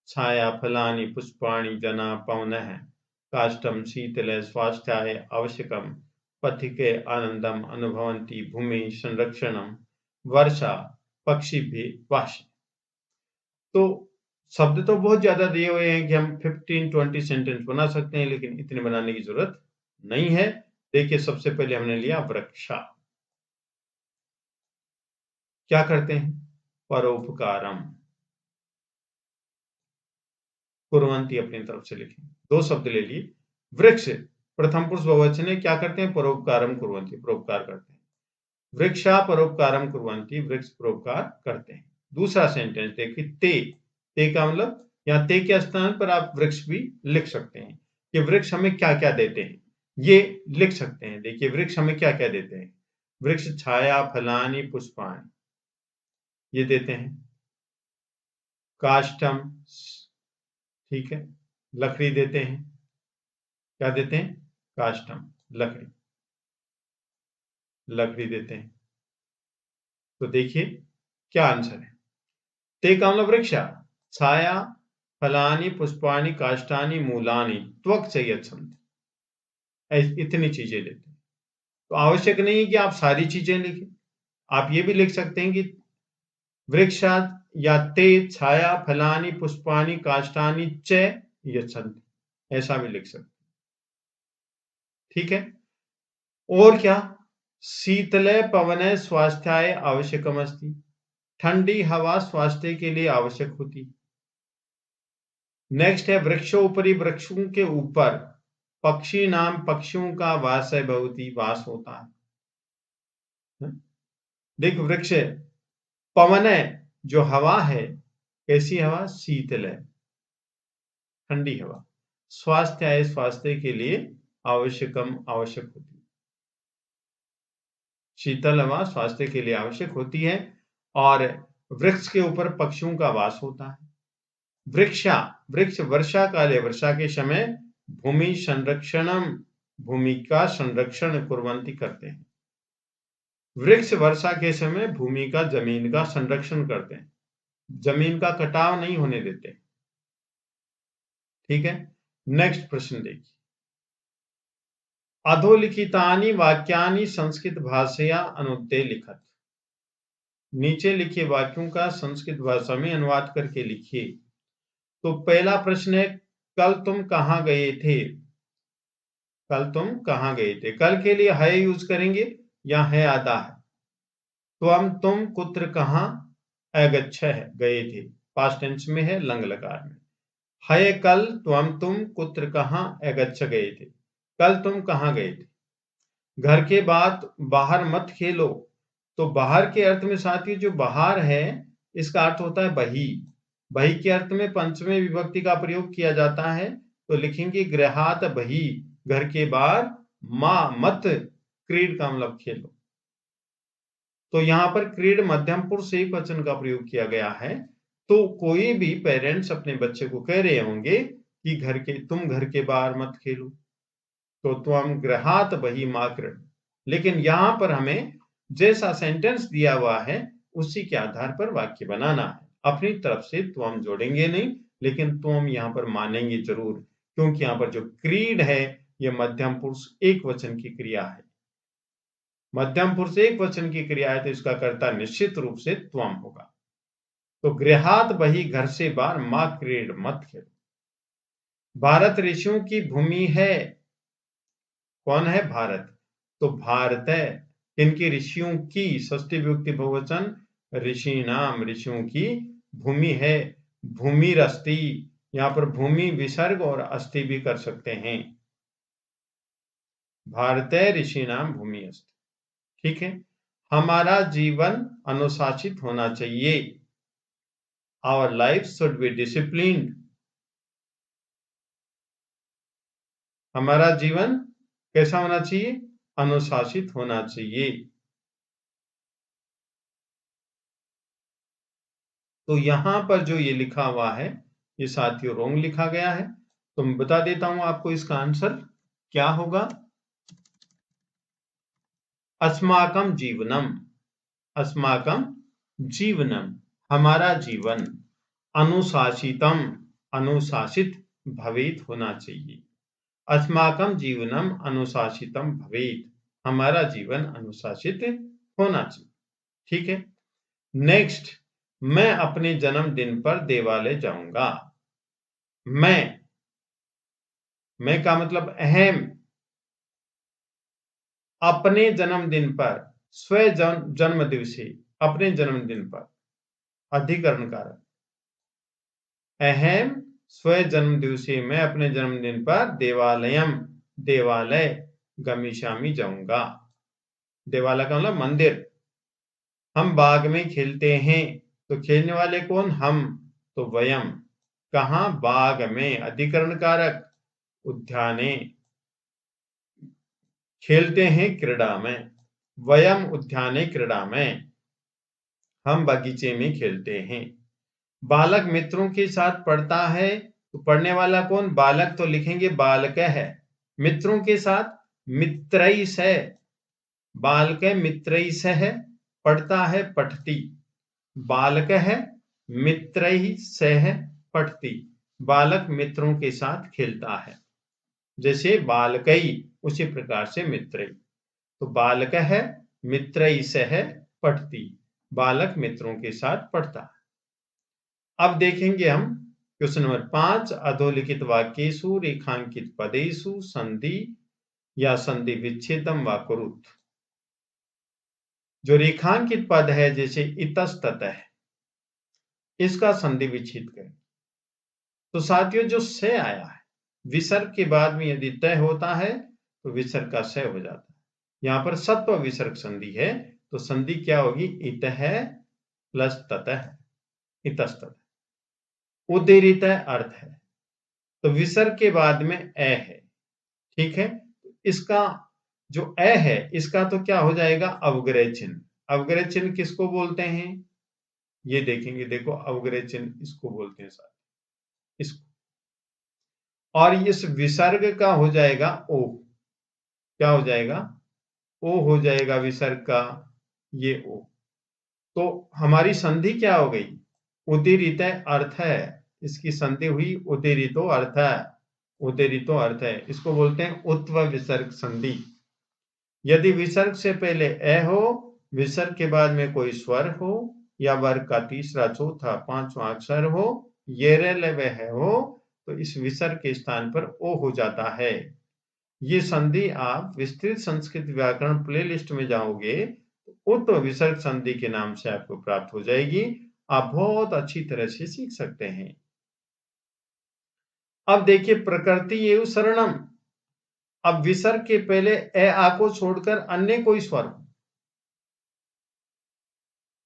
छाया, फलानि पुष्पाणि, जना, पवनः, काष्ठम, शीतल, स्वास्थ्याय, आवश्यकम, पथिके आनंदम अनुभवन्ति, भूमि संरक्षणम, वर्षा, पक्षिभ्य वास। तो शब्द तो बहुत ज्यादा दिए हुए हैं कि हम 15-20 सेंटेंस बना सकते हैं, लेकिन इतने बनाने की जरूरत नहीं है। देखिए सबसे पहले हमने लिया वृक्षा, क्या करते हैं, परोपकारम, कुर्वन्ति अपनी तरफ से लिखें, 2 शब्द ले लिए। वृक्ष प्रथम पुरुष बहुवचन है, क्या करते हैं, परोपकारम कुर्वन्ति, परोपकार करते हैं। वृक्षा परोपकारम कुर्वन्ति, वृक्ष परोपकार करते हैं। दूसरा सेंटेंस देखिए, ते का मतलब यहाँ ते के स्थान पर आप वृक्ष भी लिख सकते हैं कि वृक्ष हमें क्या क्या देते हैं, ये लिख सकते हैं। देखिए वृक्ष हमें क्या क्या देते हैं, वृक्ष छाया, फलानि, पुष्पाणि, ये देते हैं। काष्ठम, ठीक है, लकड़ी देते हैं, क्या देते हैं, काष्ठम, लकड़ी, लकड़ी देते हैं। तो देखिए क्या आंसर है, ते का मतलब वृक्षा, छाया, फलानि पुष्पाणि, काष्ठानि, मूलानि, त्वक यच्छन्ति, इतनी चीजें देते हैं। तो आवश्यक नहीं है कि आप सारी चीजें लिखें, आप ये भी लिख सकते हैं कि वृक्षात् या ते छाया, फलानि पुष्पाणि, काष्ठानि च यच्छन्ति, ऐसा भी लिख सकते, ठीक है। और क्या, शीतले पवने स्वास्थ्याय आवश्यकमस्ति, ठंडी हवा स्वास्थ्य के लिए आवश्यक होती। नेक्स्ट है, वृक्षोपरि, वृक्षों के ऊपर, पक्षी नाम, पक्षियों का वास है, बहुती, वास होता है। देख वृक्ष, पवन है जो हवा है, कैसी हवा, शीतल है, ठंडी हवा, स्वास्थ्य है, स्वास्थ्य के लिए आवश्यकम, आवश्यक होती है, शीतल हवा स्वास्थ्य के लिए आवश्यक होती है। और वृक्ष के ऊपर पक्षियों का वास होता है। वृक्षा, वृक्ष वर्षा काले, वर्षा के समय, भूमि संरक्षणम, भूमि का संरक्षण कुर्वन्ति, करते हैं। वृक्ष वर्षा के समय भूमि का, जमीन का संरक्षण करते हैं, जमीन का कटाव नहीं होने देते, ठीक है। नेक्स्ट प्रश्न देखिए, अधोलिखितानि वाक्यानि संस्कृत भाषया अनुद्य लिखत, नीचे लिखे वाक्यों का संस्कृत भाषा में अनुवाद करके लिखिए। तो पहला प्रश्न है, कल तुम कहाँ गए थे? कल तुम कहाँ गए थे? कल के लिए है यूज करेंगे या है आधा है। तुम कुत्र कहाँ अगच्छः गए थे, पास्ट टेंस में है, लंग लकार में। है कल तुम कुत्र कहाँ अगच्छ गए थे, कल तुम कहाँ गए थे। घर के बाद बाहर मत खेलो, तो बाहर के अर्थ में साथियों जो बाहर है इसका अर्थ होता है बही। बही के अर्थ में पंचमी विभक्ति का प्रयोग किया जाता है, तो लिखेंगे गृहात बही, घर के बाहर, मां मत क्रीड का मतलब खेलो। तो यहाँ पर क्रीड मध्यम पुरुष एक वचन का प्रयोग किया गया है। तो कोई भी पेरेंट्स अपने बच्चे को कह रहे होंगे कि तुम घर के बाहर मत खेलो, तो त्वम गृहात बही मा क्रीड। लेकिन यहाँ पर हमें जैसा सेंटेंस दिया हुआ है उसी के आधार पर वाक्य बनाना है। अपनी तरफ से त्वम जोड़ेंगे नहीं, लेकिन त्वम यहाँ पर मानेंगे जरूर, क्योंकि यहाँ पर जो क्रीड है यह मध्यम पुरुष एक वचन की क्रिया है। मध्यम पुरुष एक वचन की क्रिया है तो इसका कर्ता निश्चित रूप से त्वम होगा। तो गृहात बही, घर से बाहर, मां क्रीड मत खेलो। भारत ऋषियों की भूमि है। कौन है? भारत। तो भारत है इनकी, ऋषियों की, षष्ठी विभक्ति बहुवचन, ऋषि नाम, ऋषियों की भूमि है। भूमि रस्ती, यहाँ पर भूमि विसर्ग और अस्थि भी कर सकते हैं। भारत ऋषि नाम भूमि अस्थि। ठीक है। हमारा जीवन अनुशासित होना चाहिए। Our life should be disciplined. हमारा जीवन कैसा होना चाहिए? अनुशासित होना चाहिए। तो यहां पर जो ये लिखा हुआ है ये साथियों रोंग लिखा गया है। तो मैं बता देता हूं आपको इसका आंसर क्या होगा। अस्माकं जीवनम, अस्माकं जीवनम, हमारा जीवन, अनुशासितम, अनुशासित भवेत होना चाहिए। अस्माकं जीवनम अनुशासितम भवेत, हमारा जीवन अनुशासित होना चाहिए। ठीक है। नेक्स्ट, मैं अपने जन्मदिन पर देवालय जाऊंगा। मैं का मतलब अहम, अपने जन्मदिन पर, स्व जन्म दिवसे, अपने जन्मदिन पर, अधिकरण कारक, अहम स्व जन्म दिवसे, मैं अपने जन्मदिन पर देवालयम, देवालय, गमिष्यामि जाऊंगा। देवालय का मतलब मंदिर। हम बाग में खेलते हैं, तो खेलने वाले कौन? हम, तो वयम। कहाँ? बाग में, अधिकरण कारक, उद्याने। खेलते हैं क्रीड़ा में, वयम उद्याने क्रीड़ा में, हम बगीचे में खेलते हैं। बालक मित्रों के साथ पढ़ता है, तो पढ़ने वाला कौन? बालक, तो लिखेंगे बालक है। मित्रों के साथ मित्रई से, बालक मित्रई सह, पढ़ता है पठती, बालक है मित्रई सह पठती, बालक मित्रों के साथ खेलता है। जैसे बालकई उसी प्रकार से मित्रई। तो बालक है मित्रई सह पठती, बालक मित्रों के साथ पढ़ता है। अब देखेंगे हम क्वेश्चन नंबर 5, अधोलिखित वाक्येषु रेखांकित पदेषु संधि या संधि विच्छेदम वा कुरुत। जो रेखांकित पद है जैसे इतस्ततः, इसका संधि विच्छेद करें। तो साथियों जो से आया है, विसर्ग के बाद में यदि तय होता है तो विसर्ग का से हो जाता है। यहाँ पर सत्व विसर्ग संधि है, तो संधि क्या होगी? इतः प्लस ततः, इतस्ततः। उदीरित अर्थ है, तो विसर्ग के बाद में ए है। ठीक है। इसका जो ए है इसका तो क्या हो जाएगा? अवग्रह चिन्ह। अवग्रह चिन्ह किसको बोलते हैं? ये देखेंगे, देखो अवग्रह चिन्ह इसको बोलते हैं साथ, इसको। और इस विसर्ग का हो जाएगा ओ। क्या हो जाएगा? ओ हो जाएगा विसर्ग का, ये ओ। तो हमारी संधि क्या हो गई? उदीरित अर्थ है, इसकी संधि हुई उदीरितो अर्थ है, उदीरितो अर्थ है। इसको बोलते हैं उत्व विसर्ग संधि। यदि विसर्ग से पहले ए हो विसर्ग के बाद में कोई स्वर हो या वर्ग का तीसरा, चौथा, पांचवा अक्षर हो, ये रे ले वे है हो, तो इस विसर्ग के स्थान पर ओ हो जाता है। ये संधि आप विस्तृत संस्कृत व्याकरण प्लेलिस्ट में जाओगे तो उत विसर्ग संधि के नाम से आपको प्राप्त हो जाएगी। आप बहुत अच्छी तरह से सीख सकते हैं। अब देखिए प्रकृति एवं शरणम। अब विसर्ग के पहले ए आ को छोड़कर अन्य कोई स्वर हो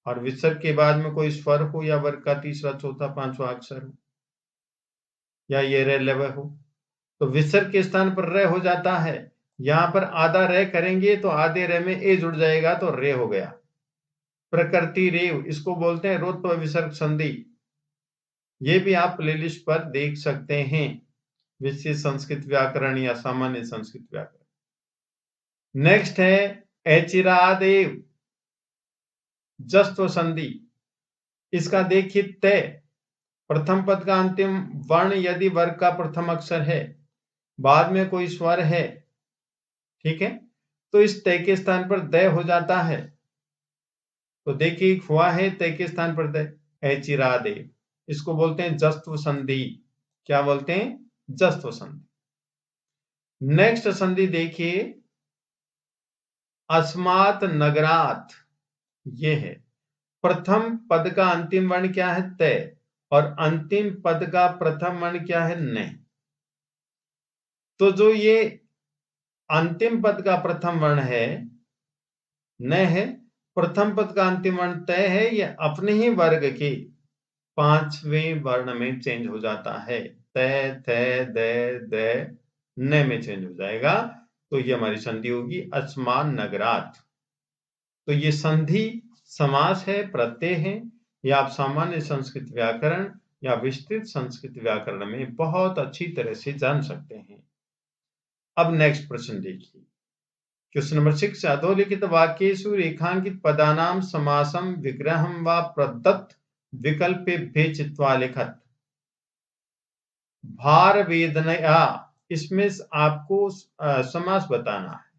और विसर्ग के बाद में कोई स्वर हो या वर्ग का तीसरा, चौथा, पांचवा अक्षर हो या ये रे ले वे हो, तो विसर्ग के स्थान पर रे हो जाता है। यहां पर आधा रे करेंगे तो आधे रे में ए जुड़ जाएगा तो रे हो गया। प्रकृति रेव, इसको बोलते हैं रोत्व विसर्ग संधि। ये भी आप प्लेलिस्ट पर देख सकते हैं, विशेष संस्कृत व्याकरण या सामान्य संस्कृत व्याकरण। नेक्स्ट है एचिरादेव जस्त्व संधि। इसका देखिए तय, प्रथम पद का अंतिम वर्ण यदि वर्ग का प्रथम अक्षर है, बाद में कोई स्वर है, ठीक है, तो इस तय के स्थान पर दय हो जाता है। तो देखिए हुआ है तय के स्थान पर दय, एचिरादेव, इसको बोलते हैं जस्त्व संधि। क्या बोलते हैं? जस्त्व संधि। नेक्स्ट संधि देखिए अस्मात् नगरात। ये है प्रथम पद का अंतिम वर्ण क्या है? तय, और अंतिम पद का प्रथम वर्ण क्या है? न। तो जो ये अंतिम पद का प्रथम वर्ण है न है, प्रथम पद का अंतिम वर्ण तय है, ये अपने ही वर्ग के पांचवें वर्ण में चेंज हो जाता है। तय, थ, द, न में चेंज हो जाएगा। तो ये हमारी संधि होगी अस्मान नगरात। तो ये संधि समास है, प्रत्यय है। या आप सामान्य संस्कृत व्याकरण या विस्तृत संस्कृत व्याकरण में बहुत अच्छी तरह से जान सकते हैं। अब नेक्स्ट प्रश्न देखिए, क्वेश्चन नंबर 6, अधोलिखित वाक्येषु रेखांकित पदानां समासं विग्रहं वा प्रदत्त विकल्पेभ्यः चित्वा लिखत। भार वेदनया, इसमें आपको समास बताना है।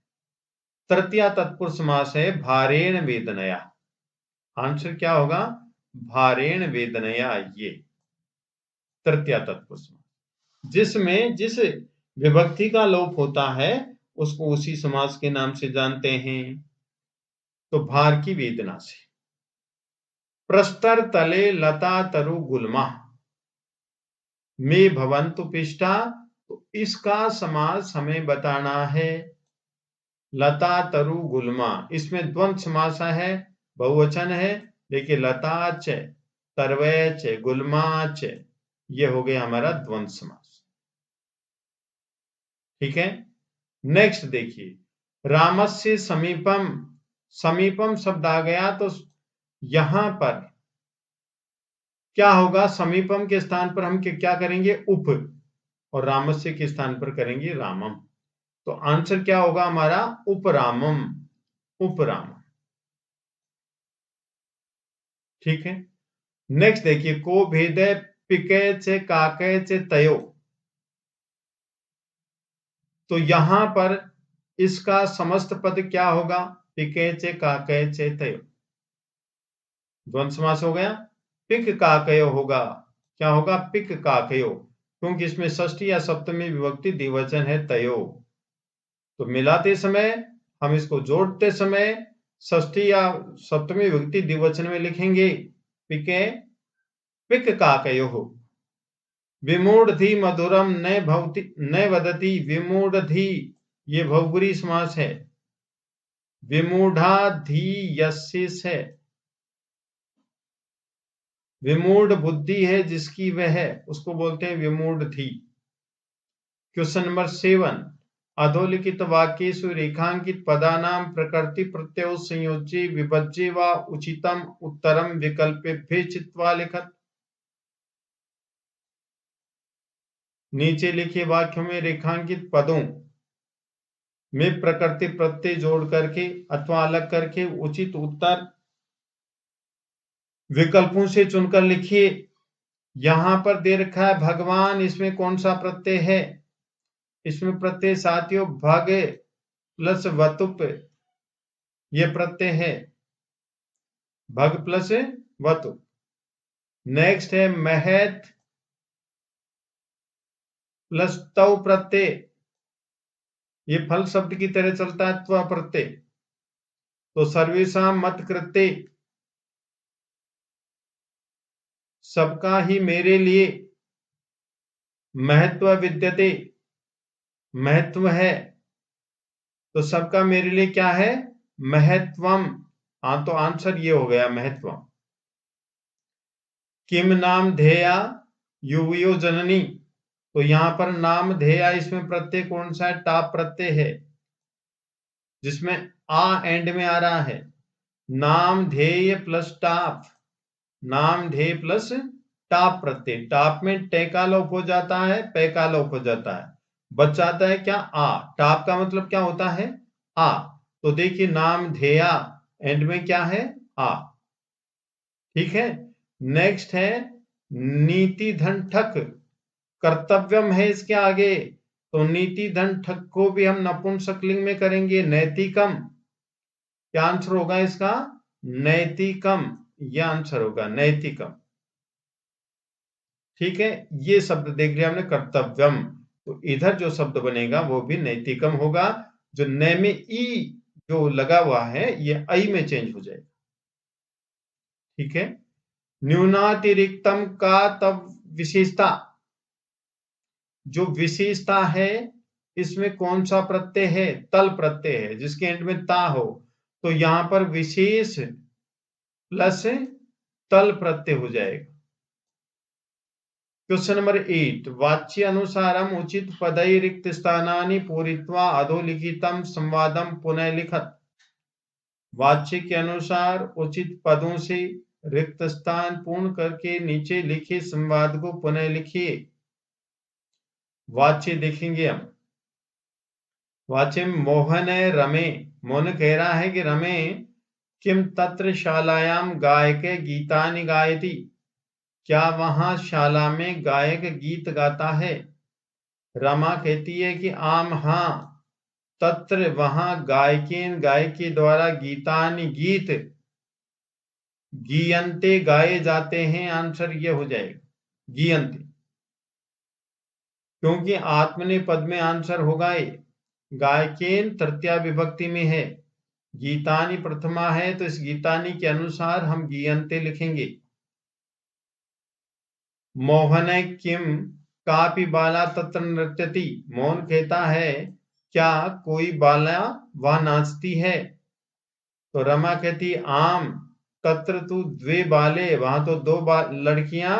तृतीया तत्पुरुष समास है भारेण वेदनया। आंसर क्या होगा? भारेण वेदनया। ये तृतीया तत्पुरुष समास, जिसमें जिस विभक्ति का लोप होता है उसको उसी समास के नाम से जानते हैं। तो भार की वेदना से। प्रस्तर तले लता तरु गुल्मा में भवन्तु पिष्टा, तो इसका समास हमें बताना है। लता तरु गुल्मा, इसमें द्वंद्व समास है, बहुवचन है। देखिए लताच, तरवैच, गुल्माच, ये हो गया हमारा द्वंद्व समास। ठीक है। नेक्स्ट देखिए, रामस्य समीपम, समीपम शब्द आ गया तो यहां पर क्या होगा? समीपम के स्थान पर हम क्या करेंगे? उप, और रामस्य के स्थान पर करेंगे रामम। तो आंसर क्या होगा हमारा? उपरामम, उपरामम। ठीक है। नेक्स्ट देखिए, को भेदे पिके चे काके चे तयो। तो यहां पर इसका समस्त पद क्या होगा? पिके चे काके चे तयो, द्वंद्व समास हो गया। पिक काकयो होगा। क्या होगा? पिक काकयो, क्योंकि इसमें षष्ठी या सप्तमी विभक्ति द्विवचन है तयो। तो मिलाते समय, हम इसको जोड़ते समय षष्ठी या सप्तमी विभक्ति द्विवचन में लिखेंगे पिके पिक काकयो। विमूढ़धि मधुरम न भवति न वदति, विमूढ़धि ये बहुब्रीहि समास है। विमूढ़ाधि यस्य है, विमूढ़ बुद्धि है जिसकी वह है, उसको बोलते हैं विमूढ़धि। क्वेश्चन नंबर 7, अधोलिखित वाक्येषु रेखांकित पदानां प्रकृति प्रत्ययो संयोज्य विभज्य वा उचितम उत्तरम विकल्पेभ्यः चित्वा लिखत। नीचे लिखे वाक्यों में रेखांकित पदों में प्रकृति प्रत्यय जोड़ करके अथवा अलग करके उचित उत्तर विकल्पों से चुनकर लिखिए। यहां पर दे रखा है भगवान, इसमें कौन सा प्रत्यय है? इसमें प्रत्यय साथियों भग प्लस वतुप, ये प्रत्यय है। भग प्लस वतु। नेक्स्ट है महत प्लस तव प्रत्यय, ये फल शब्द की तरह चलता है, त्व प्रत्यय। तो सर्वेषां मत कृते, सबका ही मेरे लिए, महत्व विद्यते, महत्व है, तो सबका मेरे लिए क्या है, महत्वम। हाँ, तो आंसर ये हो गया महत्वम। किम नाम धेया युवयो जननी, तो यहां पर नाम धेया, इसमें प्रत्यय कौन सा है, टाप प्रत्यय है, जिसमें आ एंड में आ रहा है। नाम धेय प्लस टाप, नाम धेय प्लस टाप प्रत्यय, टाप में टे का लोप हो जाता है, पे का लोप हो जाता है, बच जाता है क्या, आ। टाप का मतलब क्या होता है, आ। तो देखिए नाम धेया एंड में क्या है, आ। ठीक है। नेक्स्ट है नीति धन ठक, कर्तव्यम है इसके आगे, तो नीति धन ठक को भी हम नपुंसकलिंग में करेंगे, नैतिकम। क्या आंसर होगा इसका, नैतिकम, यह आंसर होगा नैतिकम। ठीक है, ये शब्द देख लिया हमने, कर्तव्यम। तो इधर जो शब्द बनेगा वो भी नैतिकम होगा, जो न में ई जो लगा हुआ है ये आई में चेंज हो जाएगा। ठीक है। न्यूनातिरिक्तम का तब विशेषता, जो विशेषता है इसमें कौन सा प्रत्यय है, तल प्रत्यय है, जिसके एंड में ता हो, तो यहां पर विशेष प्लस तल प्रत्यय हो जाएगा। क्वेश्चन नंबर 8, वाच्य अनुसारम उचित पदई रिक्त स्थानानि पूरित्वा अधोलिखितम संवादम पुनः लिखत, वाच्य के अनुसार उचित पदों से रिक्त स्थान पूर्ण करके नीचे लिखे संवाद को पुनः लिखिए। वाच्य देखेंगे हम। वाच्य मोहन रमे, मोहन कह रहा है कि रमे किम तत्र शालायाम गायके गीतानि गायति, क्या वहां शाला में गायक गीत गाता है। रमा कहती है कि आम हां, तत्र वहां गायकेन गायक के द्वारा गीतानि गीत गीयन्ते गाए जाते हैं, आंसर ये हो जाएगा गीयन्ते, क्योंकि आत्मने पद में आंसर होगा ये। गायकेन तृतीया विभक्ति में है, गीतानि प्रथमा है, तो इस गीतानि के अनुसार हम गीयन्ते लिखेंगे। मोहन किम कापि बाला तत्र नृत्यति, मोहन कहता है क्या कोई बाला वह नाचती है, तो रमा कहती आम तत्र तु द्वे बाले, वहां तो दो लड़कियां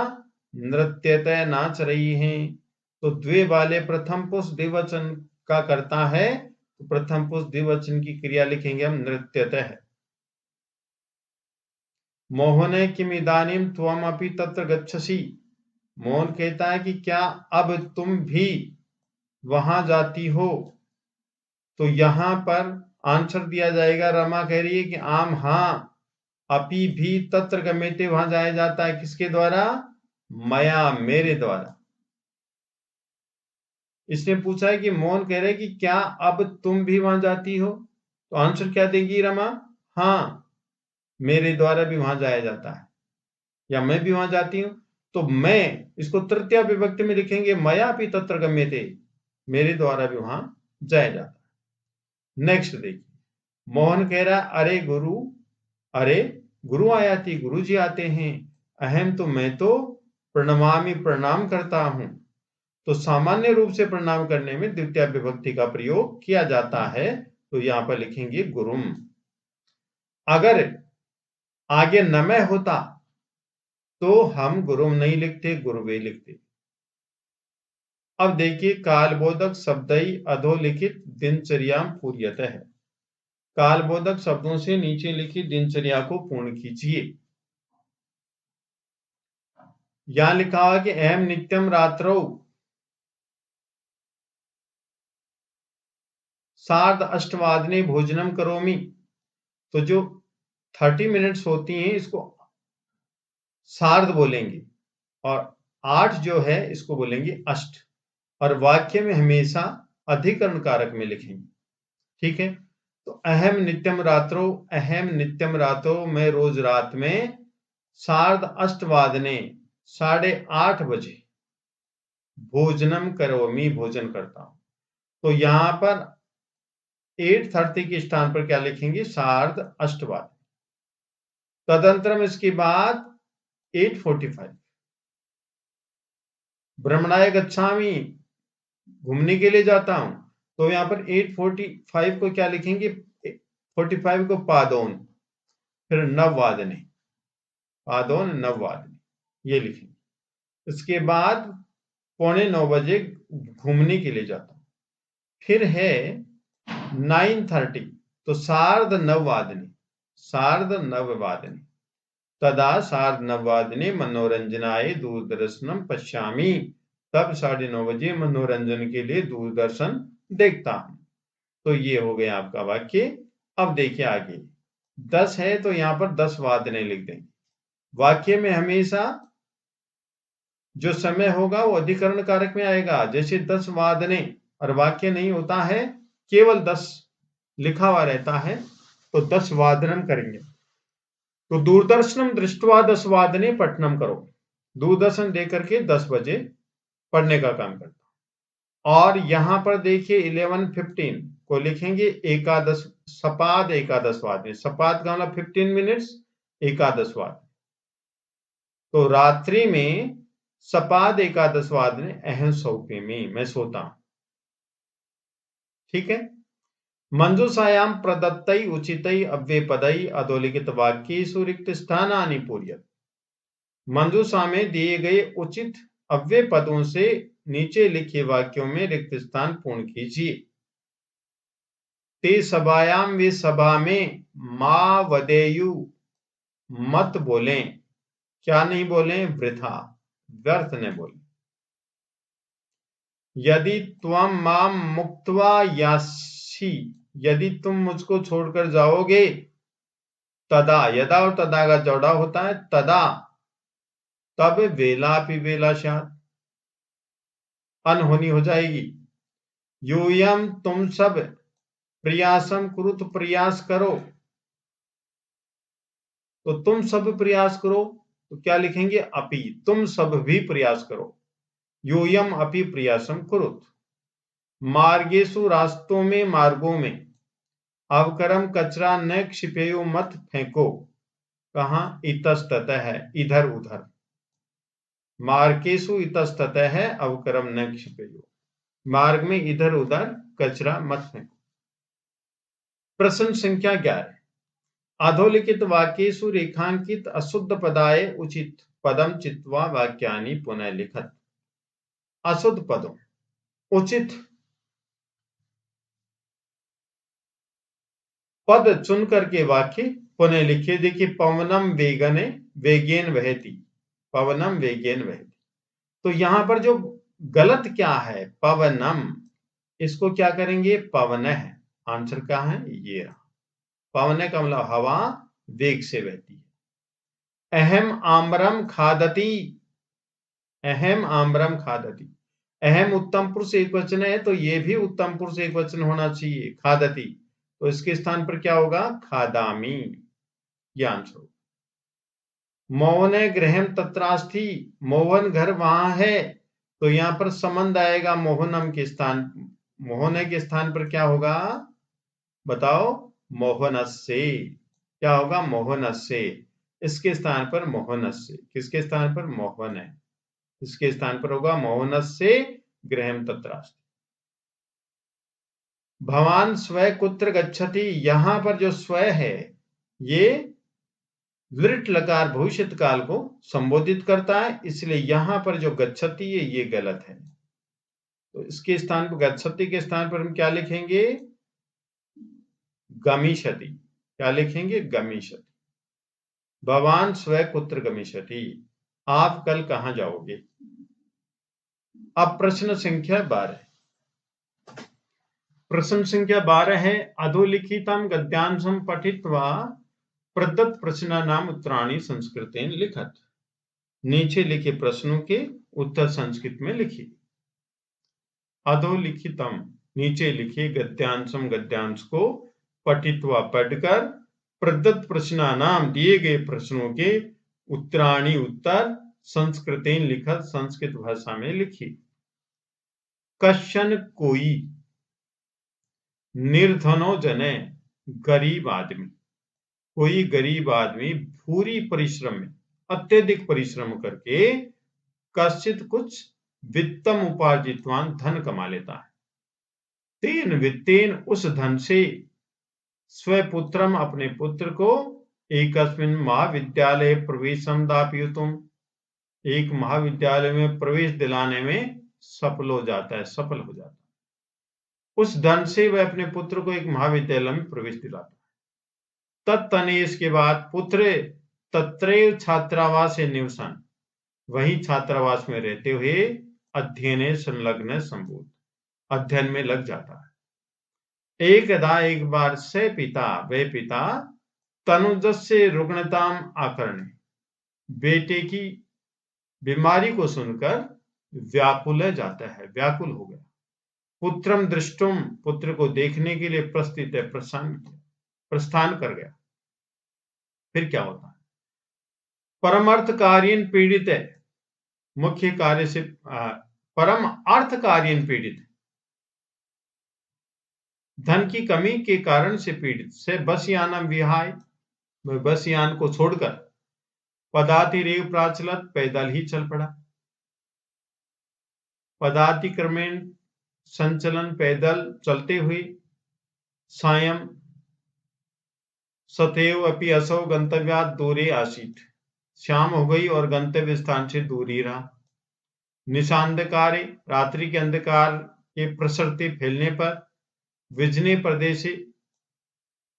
नृत्यतः नाच रही हैं, तो द्वे बाले प्रथम पुरुष द्विवचन का करता है, तो प्रथम पुरुष द्विवचन की क्रिया लिखेंगे हम नृत्यतः। मोहन किम इदानीम त्वम अपि तत्र गच्छसि, मोहन कहता है कि क्या अब तुम भी वहां जाती हो, तो यहां पर आंसर दिया जाएगा, रमा कह रही है कि आम हां, अपि भी तत्र गम्यते, वहां जाया जाता है, किसके द्वारा, मया, मेरे द्वारा। इसने पूछा है कि मोहन कह रहे कि क्या अब तुम भी वहां जाती हो, तो आंसर क्या देगी रमा, हाँ, मेरे द्वारा भी वहां जाया जाता है, या मैं भी वहां जाती हूं, तो मैं इसको तृतीया विभक्ति में लिखेंगे, मया भी तत्र गम्यते, मेरे द्वारा भी वहां जाया जाता है। नेक्स्ट देखिए, मोहन कह रहा अरे गुरु, अरे गुरु आयाति, गुरु जी आते हैं, अहम तो मैं तो प्रणमामि, प्रणाम करता हूं, तो सामान्य रूप से प्रणाम करने में द्वितीय विभक्ति का प्रयोग किया जाता है, तो यहां पर लिखेंगे गुरुम। अगर आगे नमय होता तो हम गुरुम नहीं लिखते, गुरुवे लिखते। अब देखिए कालबोधक शब्दई अधोलिखित दिनचर्या पूर्यतः है, कालबोधक शब्दों से नीचे लिखी दिनचर्या को पूर्ण कीजिए। यहां लिखा हुआ कि अहम नित्यम रात्रौ सार्ध अष्टवादने भोजनम करोमि, तो जो 30 मिनट्स होती हैं इसको सार्ध बोलेंगे, और 8 जो है इसको बोलेंगे अष्ट, और वाक्य में हमेशा अधिकरण कारक में लिखेंगे। ठीक है। तो अहम नित्यम रात्रो, मैं रोज रात में सार्ध अष्टवादने 8:30 बजे भोजनम करोमि, भोजन करता हूं। तो यहां पर 8:30 के स्थान पर क्या लिखेंगे? सार्ध अष्टवादने। तदंतरम इसके बाद 8:45 भ्रमणाय गच्छामि, घूमने के लिए जाता हूं। तो यहां पर 8:45 को क्या लिखेंगे? 45 को पादोन, फिर नववादने, पादोन नववादने ये लिखेंगे। इसके बाद 8:45 बजे घूमने के लिए जाता हूं। फिर है 9:30, तो सार्ध नववादने, तदा सार्ध नववादने मनोरंजनाय दूरदर्शनम पश्यामि, तब 9:30 बजे मनोरंजन के लिए दूरदर्शन देखता हूं। तो ये हो गया आपका वाक्य। अब देखिए आगे 10 है तो यहां पर 10 वादने लिख देंगे। वाक्य में हमेशा जो समय होगा वो अधिकरण कारक में आएगा। जैसे 10 वादने और वाक्य नहीं होता है, केवल 10 लिखा हुआ रहता है, तो 10 वादनम करेंगे। तो दूरदर्शनम दृष्टवा 10 वादने पठनम करो, दूरदर्शन देकर के 10 बजे पढ़ने का काम करता। और यहां पर देखिए 11:15 को लिखेंगे एकादश, सपाद एकादश वादने, सपाद का मतलब 15 मिनट्स, एकादश वादने। तो रात्रि में सपाद एकादश वादने अहम सौप्यमी, मैं सोता हूं। ठीक है। मंजूषायाम प्रदत्तई उचितई अव्ययपदई अधोलिखित वाक्येषु रिक्त स्थानानि पूर्यत। मंजूषा में दिए गए उचित अव्यय पदों से नीचे लिखे वाक्यों में रिक्त स्थान पूर्ण कीजिए। ते सभायाम, वे सभा में, मा वदेयु, मत बोलें, क्या नहीं बोलें? वृथा, व्यर्थ न बोलें। यदि त्वम माम मुक्त्वा यासि, यदि तुम मुझको छोड़कर जाओगे, तदा, यदा और तदा का जोड़ा होता है, तदा, तब वेलापि वेला स्यात्, अनहोनी हो जाएगी। यूयम, तुम सब, प्रयासम कुरुत, प्रयास करो, तो तुम सब प्रयास करो, तो क्या लिखेंगे? अपि, तुम सब भी प्रयास करो। यूयम अपि प्रयासम कुरुत। मार्गेषु, रास्तों में, मार्गों में, अवकरम, कचरा, न क्षिपेयो, मत फेंको, कहां? इतस्ततः, इधर उधर। मार्गेषु इतस्ततः अवकरम न क्षिपेयो, मार्ग में इधर उधर कचरा मत फेंको। प्रश्न संख्या 11, अधोलिखित वाक्येषु रेखांकित अशुद्ध पदाय उचित पदम चित्वा वाक्यानि पुनः लिखत। अशुद्ध पदों उचित पद चुन करके वाक्य पुनः लिखिए। देखिए पवनम वेगने, वेगेन वहति, पवनम वेगेन वहति। तो यहां पर जो गलत क्या है? पवनम, इसको क्या करेंगे? पवनः। आंसर क्या है? ये रहा। पवनः का मतलब हवा वेग से बहती है। अहम आम्रम खादति, अहम आम्रम खादति, अहम उत्तम पुरुष एक वचन है, तो ये भी उत्तम पुरुष एक वचन होना चाहिए, खादति। तो इसके स्थान पर क्या होगा? खादामी, ये आंसर होगा। मोहने गृहम तत्रास्थि, मोहन घर वहां है, तो यहां पर संबंध आएगा मोहनम के स्थान, मोहने के स्थान पर क्या होगा? बताओ? मोहनस्य। क्या होगा? मोहनस्य। इसके स्थान पर मोहनस्य, किसके स्थान पर? मोहन है, इसके स्थान पर होगा मोहनस्य गृहम तत्रास्थि। भवान स्व कुत्र गच्छति, यहां पर जो स्व है ये लृट लकार भविष्यत काल को संबोधित करता है, इसलिए यहां पर जो गच्छति है ये गलत है। तो इसके स्थान पर, गच्छति के स्थान पर हम क्या लिखेंगे? गमिष्यति। क्या लिखेंगे? गमिष्यति। भवान स्व कुत्र गमिष्यति, आप कल कहां जाओगे? अब प्रश्न संख्या 12, प्रश्न संख्या 12 है, अधोलिखितम गद्यांशम पठित्वा प्रदत्त प्रश्नानाम उत्तराणि संस्कृतेन लिखत। नीचे लिखे प्रश्नों के उत्तर संस्कृत में लिखिए। अधोलिखितम, नीचे लिखिए, गद्यांशम, गद्यांश को पठित्वा पढ़कर प्रदत्त प्रश्नानाम दिए गए प्रश्नों के उत्तराणी उत्तर संस्कृतेन लिखत संस्कृत भाषा में लिखी। कश्चन कोई निर्धनो जने गरीब आदमी, कोई गरीब आदमी भूरी परिश्रम में अत्यधिक परिश्रम करके कश्चित कुछ वित्तम उपार्जितवान धन कमा लेता है। तेन वित्तेन उस धन से स्वपुत्रम अपने पुत्र को एकस्मिन् महाविद्यालय प्रवेशम दापयितुम, एक महाविद्यालय में प्रवेश दिलाने में सफल हो जाता है। उस धन से वह अपने पुत्र को एक महाविद्यालय में प्रवेश दिलाता है। तत्तनेश के बाद पुत्र तत्रैव छात्रावासे निवसन, वहीं छात्रावास में रहते हुए अध्ययने संलग्न संभूत, अध्ययन में लग जाता है। एकदा एक बार से पिता, वे पिता तनुजस्य रुग्णताम आकरणे, बेटे की बीमारी को सुनकर व्याकुल जाता है, व्याकुल हो गया। पुत्रम दृष्टुम, पुत्र को देखने के लिए प्रस्थान कर गया। फिर क्या होता है? परमार्थ कार्यन पीड़ित है, मुख्य कार्य से परम अर्थ कार्यन पीड़ित, धन की कमी के कारण से पीड़ित से बस यानम विहाय, बस यान को छोड़कर पदातिरेव प्राचलत, पैदल ही चल पड़ा। पदातिक्रमेण संचलन, पैदल चलते हुए। सायं सतैव अपि असौ गंतव्यात् दूरे आसीत्, शाम हो गई और गंतव्य स्थान से दूर ही रहा। निशांधकारे, रात्रि के अंधकार के प्रसरते फैलने पर। विजने प्रदेश,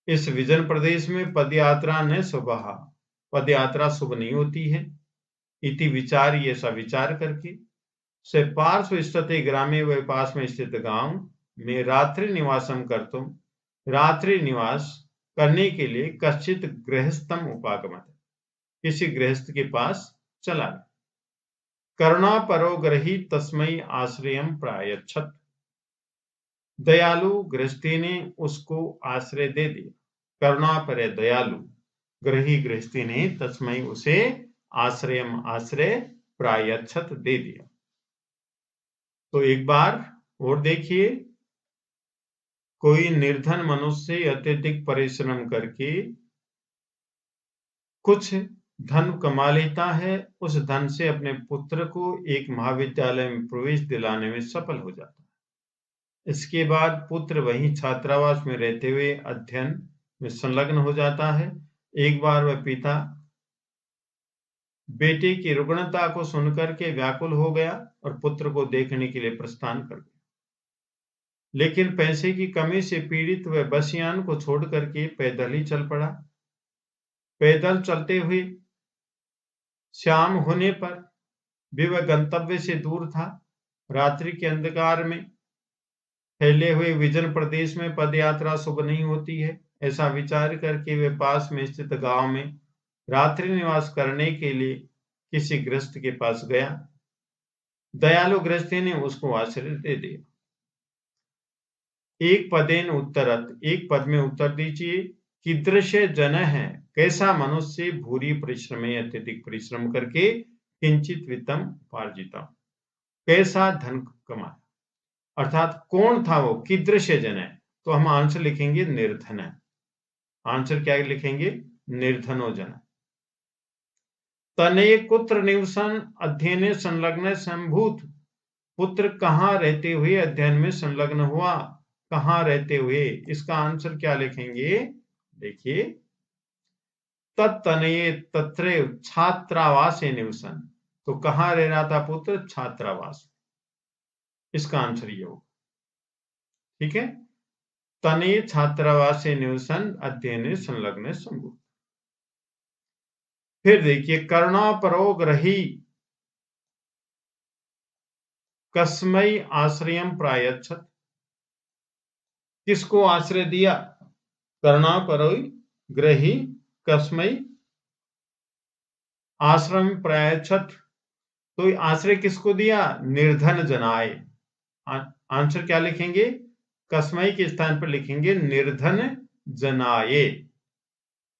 इस विजन प्रदेश में पदयात्रा न शुभः, पदयात्रा शुभ नहीं होती है। इति विचार, ऐसा विचार करके से पार्श्व स्थिते ग्रामे, व पास में स्थित गांव में रात्रि निवासम करतुम, रात्रि निवास करने के लिए कश्चित गृहस्थम उपागमत, किसी गृहस्थ के पास चला गया। करुणा परो ग्रही तस्मै आश्रयम प्रायच्छत, दयालु गृहस्थी ने उसको आश्रय दे दिया। करुणा पर दयालु, ग्रही गृहस्थी ने तस्मै उसे आश्रयम आश्रय प्रायच्छत दे दिया। तो एक बार और देखिए, कोई निर्धन मनुष्य अत्यधिक परिश्रम करके कुछ धन कमा लेता है, उस धन से अपने पुत्र को एक महाविद्यालय में प्रवेश दिलाने में सफल हो जाता है। इसके बाद पुत्र वहीं छात्रावास में रहते हुए अध्ययन में संलग्न हो जाता है। एक बार वह पिता बेटे की रुग्णता को सुनकर के व्याकुल हो गया और पुत्र को देखने के लिए प्रस्थान कर गया। लेकिन पैसे की कमी से पीड़ित वह बसयान को छोड़ करके पैदल ही चल पड़ा। पैदल चलते हुए शाम होने पर भी वह गंतव्य से दूर था। रात्रि के अंधकार में फैले हुए विजन प्रदेश में पदयात्रा शुभ नहीं होती है। ऐसा विचार करके वे पास में स्थित गांव में रात्रि निवास करने के लिए किसी गृहस्थ के पास गया। दयालु गृहस्थी ने उसको आश्रय दे दिया। एक पदेन उत्तरत, एक पद में उत्तर दीजिए। कीदृश जन है, कैसा मनुष्य भूरी परिश्रम, अत्यधिक परिश्रम करके किंचित वित्तम उपार्जिता, कैसा धन कमाया, अर्थात कौन था वो, कीदृश जन है। तो हम आंसर लिखेंगे निर्धन है। आंसर क्या लिखेंगे? निर्धनो जन। तनय कुत्र निवसन अध्ययन संलग्न संभूत, पुत्र कहाँ रहते हुए अध्ययन में संलग्न हुआ, कहाँ रहते हुए। इसका आंसर क्या लिखेंगे? देखिए, तत्तनये तत्रैव छात्रावासे निवसन, तो कहाँ रह रहा था पुत्र? छात्रावास। इसका आंसर ये होगा। ठीक है, तनये छात्रावासे निवसन अध्ययन संलग्न संभूत। फिर देखिए, करुणा परो ग्रही कस्मै आश्रयम प्रायच्छत, किसको आश्रय दिया? करुणा परो ग्रही कस्मै आश्रम प्रायच्छत, तो आश्रय किसको दिया? निर्धन जनाय। आंसर क्या लिखेंगे? कस्मै के स्थान पर लिखेंगे निर्धन जनाये,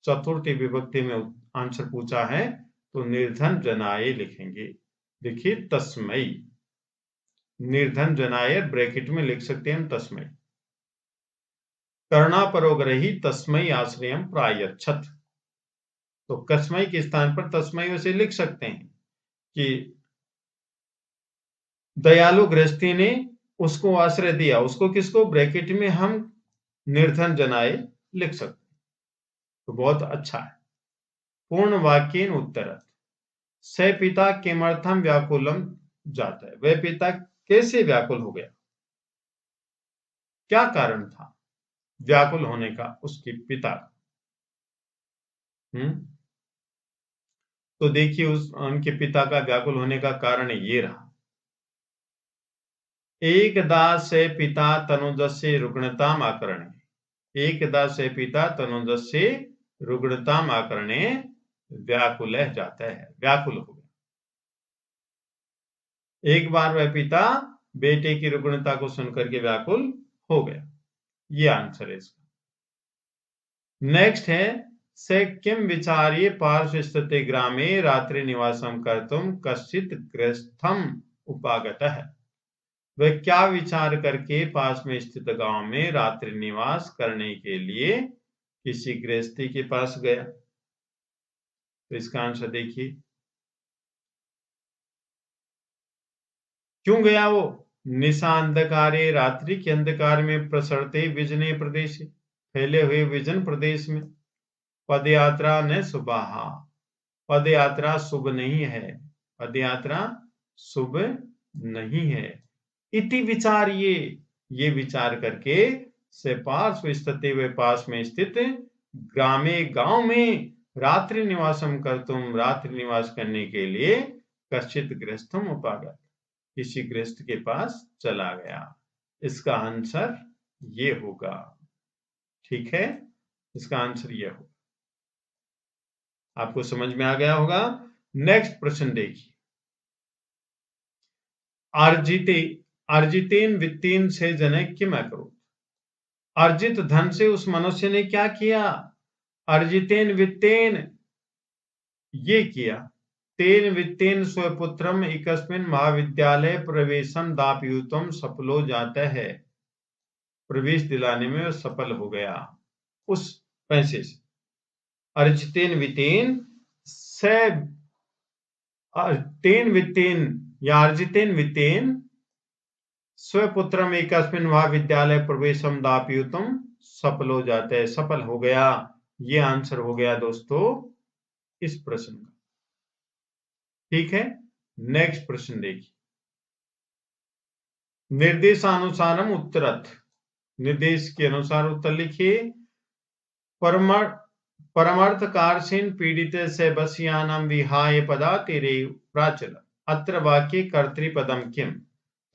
चतुर्थी विभक्ति में आंसर पूछा है तो निर्धन जनाये लिखेंगे। देखिए तस्मै, निर्धन जनाये ब्रैकेट में लिख सकते हैं हम तस्मै। कर्णापरोग्रही तस्मै आश्रयम प्रायच्छत, तो कस्मै के स्थान पर तस्मै वैसे लिख सकते हैं कि दयालु गृहस्थी ने उसको आश्रय दिया, उसको किसको, ब्रैकेट में हम निर्धन जनाए लिख सकते हैं, तो बहुत अच्छा है। पूर्ण वाक्येन उत्तरत्, स पिता किमर्थम व्याकुलम जाता है, वह पिता कैसे व्याकुल हो गया, क्या कारण था व्याकुल होने का उसके पिता। तो देखिए उनके पिता का व्याकुल होने का कारण ये रहा, एकदा से पिता तनुजस्य रुग्णताम आकरणे, एकदा से पिता तनुजस्य रुग्णताम आकरणे व्याकुल जाता है, व्याकुल हो गया। एक बार वह पिता बेटे की रुग्णता को सुनकर के व्याकुल हो गया, ये आंसर है इसका। नेक्स्ट है, से किम विचार्य पार्श्व स्थिते ग्रामे रात्रि निवासम कर्तुम कश्चित गृहस्थम उपागतः, वह क्या विचार करके पास में स्थित गांव में रात्रि निवास करने के लिए किसी गृहस्थी के पास गया, तो इसका आंसर देखिए, क्यों गया वो, निशा अंधकारे, रात्रि के अंधकार में, प्रसरते विजने प्रदेश, फैले हुए विजन प्रदेश में, पदयात्रा न सुबह, पदयात्रा शुभ नहीं है, पदयात्रा शुभ नहीं है, इति विचार ये विचार करके, से पार्श्व स्थित वे पास में स्थित, ग्रामे गांव में, रात्रि निवासम कर्तुम रात्रि निवास करने के लिए, कश्चित गृहस्थम उपागत किसी गृहस्थ के पास चला गया, इसका आंसर ये होगा। ठीक है, इसका आंसर ये होगा, आपको समझ में आ गया होगा। नेक्स्ट प्रश्न देखिए, अर्जितेन वित्तेन से जने किम अकरोत्, अर्जित धन से उस मनुष्य ने क्या किया, अर्जितेन वित्तेन ये किया, तेन वित्तेन स्वपुत्रम एकस्मिन् महाविद्यालय प्रवेशम दापयुतम सफलो जाता है, प्रवेश दिलाने में सफल हो गया उस पैसे से। अर्जितेन वित्तेन से, तेन वित्तेन या अर्जितेन वित्तेन स्वपुत्रम एकस्मिन् महाविद्यालय प्रवेशम दापयुतम सफलो जाता है, सफल हो गया, ये आंसर हो गया दोस्तों इस प्रश्न का। ठीक है, नेक्स्ट प्रश्न देखिए, निर्देशानुसारम उत्तरत्, निर्देश के अनुसार उत्तर लिखिए। परमार्थकारसेन पीड़ित से बसयानम विहाय पदा तेरे प्राचल, अत्र वाक्ये कर्तृपदम किम,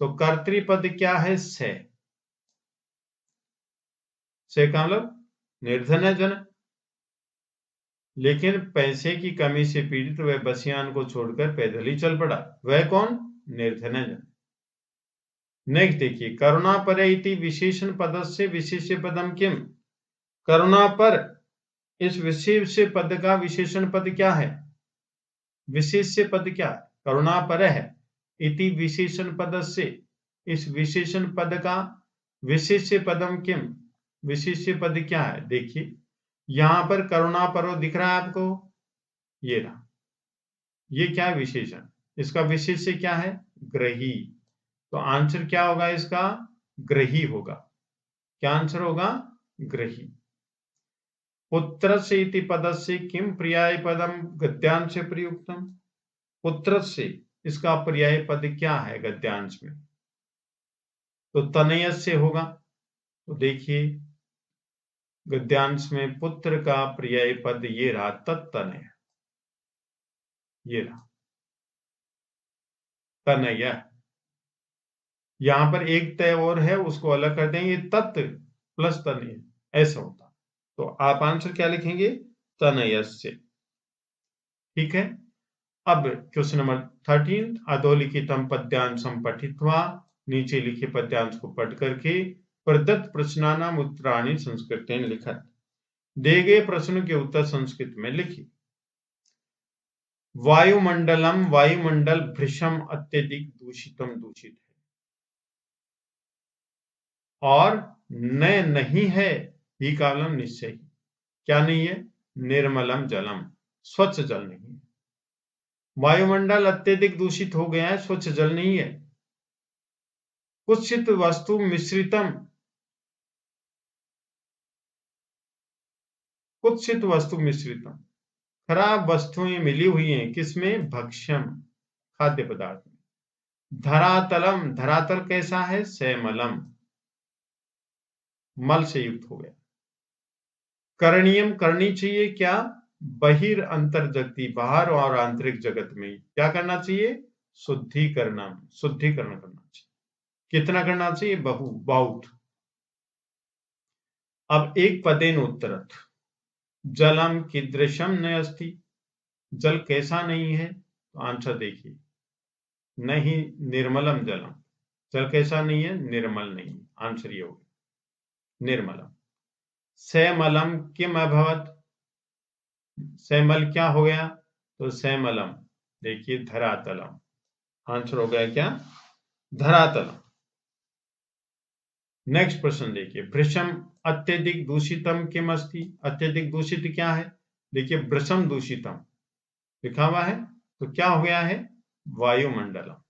तो कर्तृपद क्या है, से का मतलब निर्धन जन, लेकिन पैसे की कमी से पीड़ित वह बसियान को छोड़कर पैदल ही चल पड़ा, वह कौन, निर्धन जन। नेक्स्ट देखिए, करुणा पर इति विशेषण पद से विशेष्य पदम किम, करुणा पर इस विशेष्य पद का विशेषण पद क्या है, विशेष्य पद क्या है, करुणा पर है इति विशेषण पद से, इस विशेषण पद का विशेष्य पदम किम, विशेष्य पद क्या है, देखिए यहां पर करुणा परो दिख रहा है आपको, ये रहा, ये क्या है विशेषण, इसका विशेष्य क्या है, ग्रही, तो आंसर क्या होगा इसका, ग्रही होगा, क्या आंसर होगा, ग्रही। पुत्र से इति पद से किम पर्याय पदम गद्यांश से प्रयुक्तम, पुत्र से इसका पर्याय पद क्या है गद्यांश में, तो तनय से होगा, तो देखिए गद्यांश में पुत्र का पर्याय पद ये रहा तत्तनय, ये रहा तनय, यहां पर एक तय और है उसको अलग कर देंगे, तत् प्लस तनय ऐसा होता, तो आप आंसर क्या लिखेंगे, तनयस्य। ठीक है, अब क्वेश्चन नंबर 13, अधोलिखितम पद्यांशम पठित्वा, नीचे लिखे पद्यांश को पढ़ करके प्रदत्त प्रश्नानाम उत्तराणि संस्कृतेन लिखत, दिए गए प्रश्नों के उत्तर संस्कृत में लिखिए। वायुमंडलम, वायुमंडल भृशम अत्यधिक दूषितम, दूषित है। और न नहीं है ही कालम निश्चय ही, क्या नहीं है? निर्मलम जलम, स्वच्छ जल नहीं है। वायुमंडल अत्यधिक दूषित हो गया है, स्वच्छ जल नहीं है। कुत्सित वस्तु मिश्रितम, कुत्सित वस्तु मिश्रितम, खराब वस्तुएं मिली हुई हैं किसमें? भक्ष्यम, खाद्य पदार्थ में। धरातलम, धरातल कैसा है? सैमलम, मल से युक्त हो गया। करणीयम, करनी चाहिए क्या? बहिर अंतर जगती, बाहर और आंतरिक जगत में क्या करना चाहिए? शुद्धिकरण, शुद्धिकरण करना चाहिए। कितना करना चाहिए? बहुत। अब एक पदेन उत्तरत, जलम कीदृशम न अस्ति, जल कैसा नहीं है? तो आंसर देखिए, नहीं निर्मलम जलम, जल कैसा नहीं है? निर्मल नहीं। आंसर ये होगा निर्मलम। सैमलम किम अभवत, सैमल क्या हो गया? तो सैमलम देखिए धरातलम, आंसर हो गया क्या? धरातलम। नेक्स्ट प्रश्न देखिए, भृशम अत्यधिक दूषितम किम अस्ति, अत्यधिक दूषित क्या है? देखिए भृशम दूषितम लिखा हुआ है, तो क्या हो गया है? वायुमंडलम,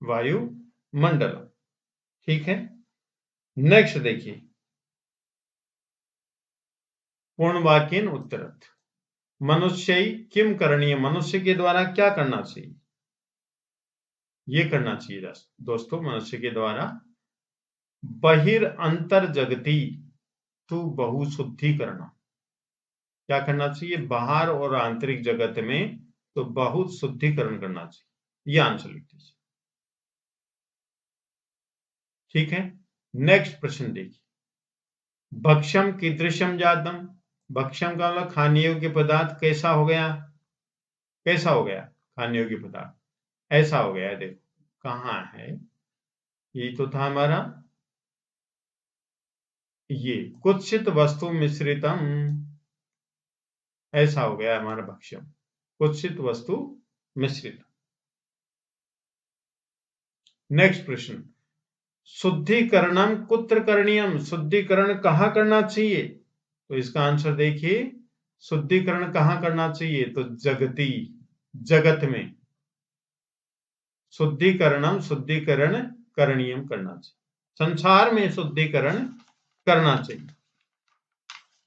वायुमंडलम। ठीक है। नेक्स्ट देखिए, पूर्णवाक्येन उत्तरत, मनुष्य किम करणीय, मनुष्य के द्वारा क्या करना चाहिए? ये करना चाहिए दोस्तों, मनुष्य के द्वारा बहिर अंतर जगती तू बहुशुद्धिकरण, क्या करना चाहिए? बाहर और आंतरिक जगत में तो बहुत शुद्धिकरण करना चाहिए। ये आंसर लिख दीजिए। ठीक है। नेक्स्ट प्रश्न देखिए, भक्ष्यम कीदृशम जातम, भक्ष्यम का मतलब खाने योग्य पदार्थ कैसा हो गया? कैसा हो गया खाने योग्य पदार्थ? ऐसा हो गया। देखो कहाँ है, ये तो था हमारा, ये कुत्सित वस्तु मिश्रितम, ऐसा हो गया हमारा भक्ष्यम, कुत्सित वस्तु मिश्रित। नेक्स्ट प्रश्न, शुद्धिकरणम कुत्र करणीयम, शुद्धिकरण कहाँ करना चाहिए? तो इसका आंसर देखिए, शुद्धिकरण कहाँ करना चाहिए? तो जगती, जगत में। शुद्धिकरणम, शुद्धिकरण करणीयम करना चाहिए, संसार में शुद्धिकरण करना चाहिए।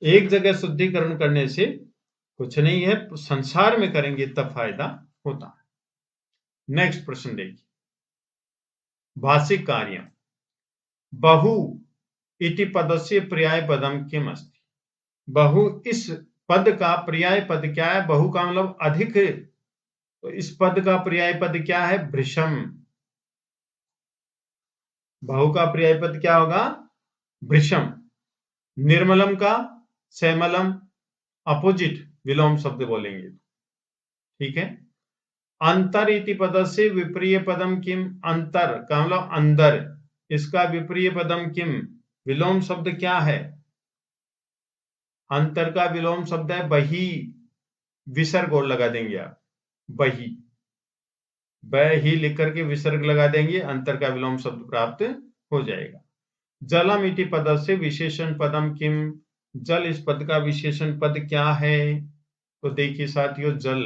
एक जगह शुद्धिकरण करने से कुछ नहीं है, संसार में करेंगे तब फायदा होता है। नेक्स्ट प्रश्न देखिए, भाषिक कार्य, बहु इति पदस्य पर्याय पदम किम अस्ति, बहु इस पद का पर्याय पद क्या है? बहु का मतलब अधिक, तो इस पद का पर्याय पद क्या है? भृशम। बहु का पर्याय पद क्या होगा? भृशम। निर्मलम का सैमलम, अपोजिट विलोम शब्द बोलेंगे। ठीक है। अंतर इति पद से विप्रिय पदम किम, अंतर का मतलब अंदर, इसका विप्रिय पदम किम, विलोम शब्द क्या है? अंतर का विलोम शब्द है बही, विसर्ग और लगा देंगे आप, बही, बही लिख करके विसर्ग लगा देंगे, अंतर का विलोम शब्द प्राप्त हो जाएगा। जलम इति पद से विशेषण पदम किम, जल इस पद का विशेषण पद क्या है? तो देखिए साथियों, जल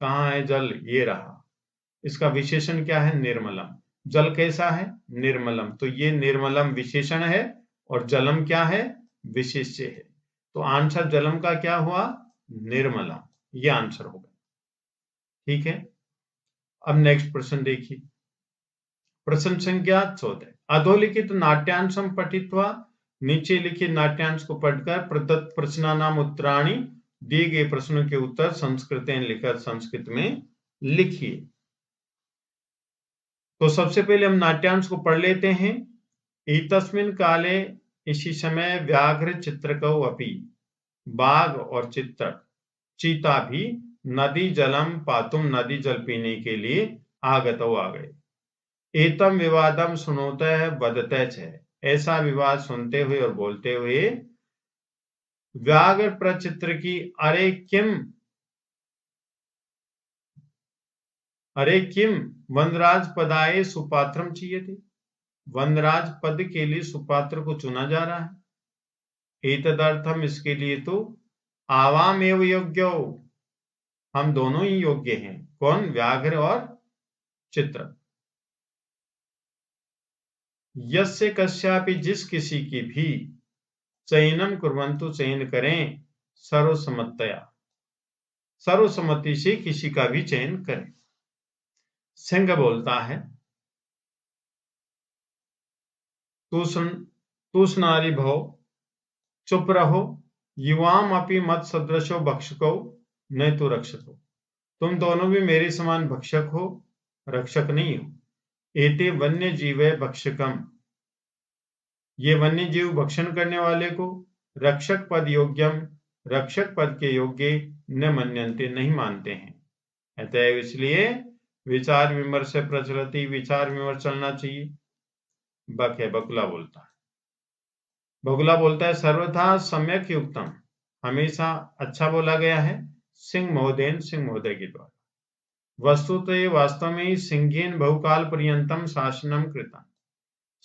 कहाँ है? जल ये रहा, इसका विशेषण क्या है? निर्मलम। जल कैसा है? निर्मलम। तो ये निर्मलम विशेषण है और जलम क्या है? विशेष्य है। तो आंसर जलम का क्या हुआ? निर्मलम, ये आंसर होगा। ठीक है। अब नेक्स्ट प्रश्न देखिए, प्रश्न संख्या 14, अधोलिखित नाट्यांशम पठित्वा, नीचे लिखित नाट्यांश को पढ़कर प्रदत्त प्रश्नानाम उत्तराणि, दिए गए प्रश्नों के उत्तर संस्कृत लिखकर संस्कृत में लिखिए। तो सबसे पहले हम नाट्यांश को पढ़ लेते हैं। एतस्मिन् काले, इसी समय, व्याघ्र चित्रकौ अपि, बाघ और चित्रक, चीता भी, नदी जलम पातुम, नदी जल पीने के लिए आगतौ आ गए। एतम विवादम सुनोतः वदतः च, ऐसा विवाद सुनते हुए और बोलते हुए, व्याघ्र प्रचित्र की अरे किम वनराज पदाए सुपात्रम चाहिए। वनराज पद के लिए सुपात्र को चुना जा रहा है। एतदर्थम, इसके लिए तो आवाम एव योग्यो, हम दोनों ही योग्य हैं। कौन? व्याघ्र और चित्र। यस्य कस्यापि, जिस किसी की भी, चयनम कुर्वन्तु, चयन करें, सर्वसम्मतया, सर्वसम्मति से किसी का भी चयन करें। सिंह बोलता है, तूष्णारी भव, चुप रहो, युवाम अपि मत सदृशो भक्षको नहीं तो रक्षको, तुम दोनों भी मेरे समान भक्षक हो, रक्षक नहीं हो। एते वन्य जीवे भक्षकम, ये वन्य जीव भक्षण करने वाले को, रक्षक पद योग्यम, रक्षक पद के योग्य, न मन्यन्ते, नहीं मानते हैं। अतएव इसलिए विचार विमर्श से प्रचलती, विचार विमर्श चलना चाहिए। बक है, बकुला बोलता है। बगुला बोलता है, सर्वथा सम्यक युक्तम, हमेशा अच्छा बोला गया है, सिंह महोदय, सिंह महोदय के द्वारा। वस्तुतः वास्तव में ही सिंहेन बहुकाल पर्यंतम शासनम कृतम,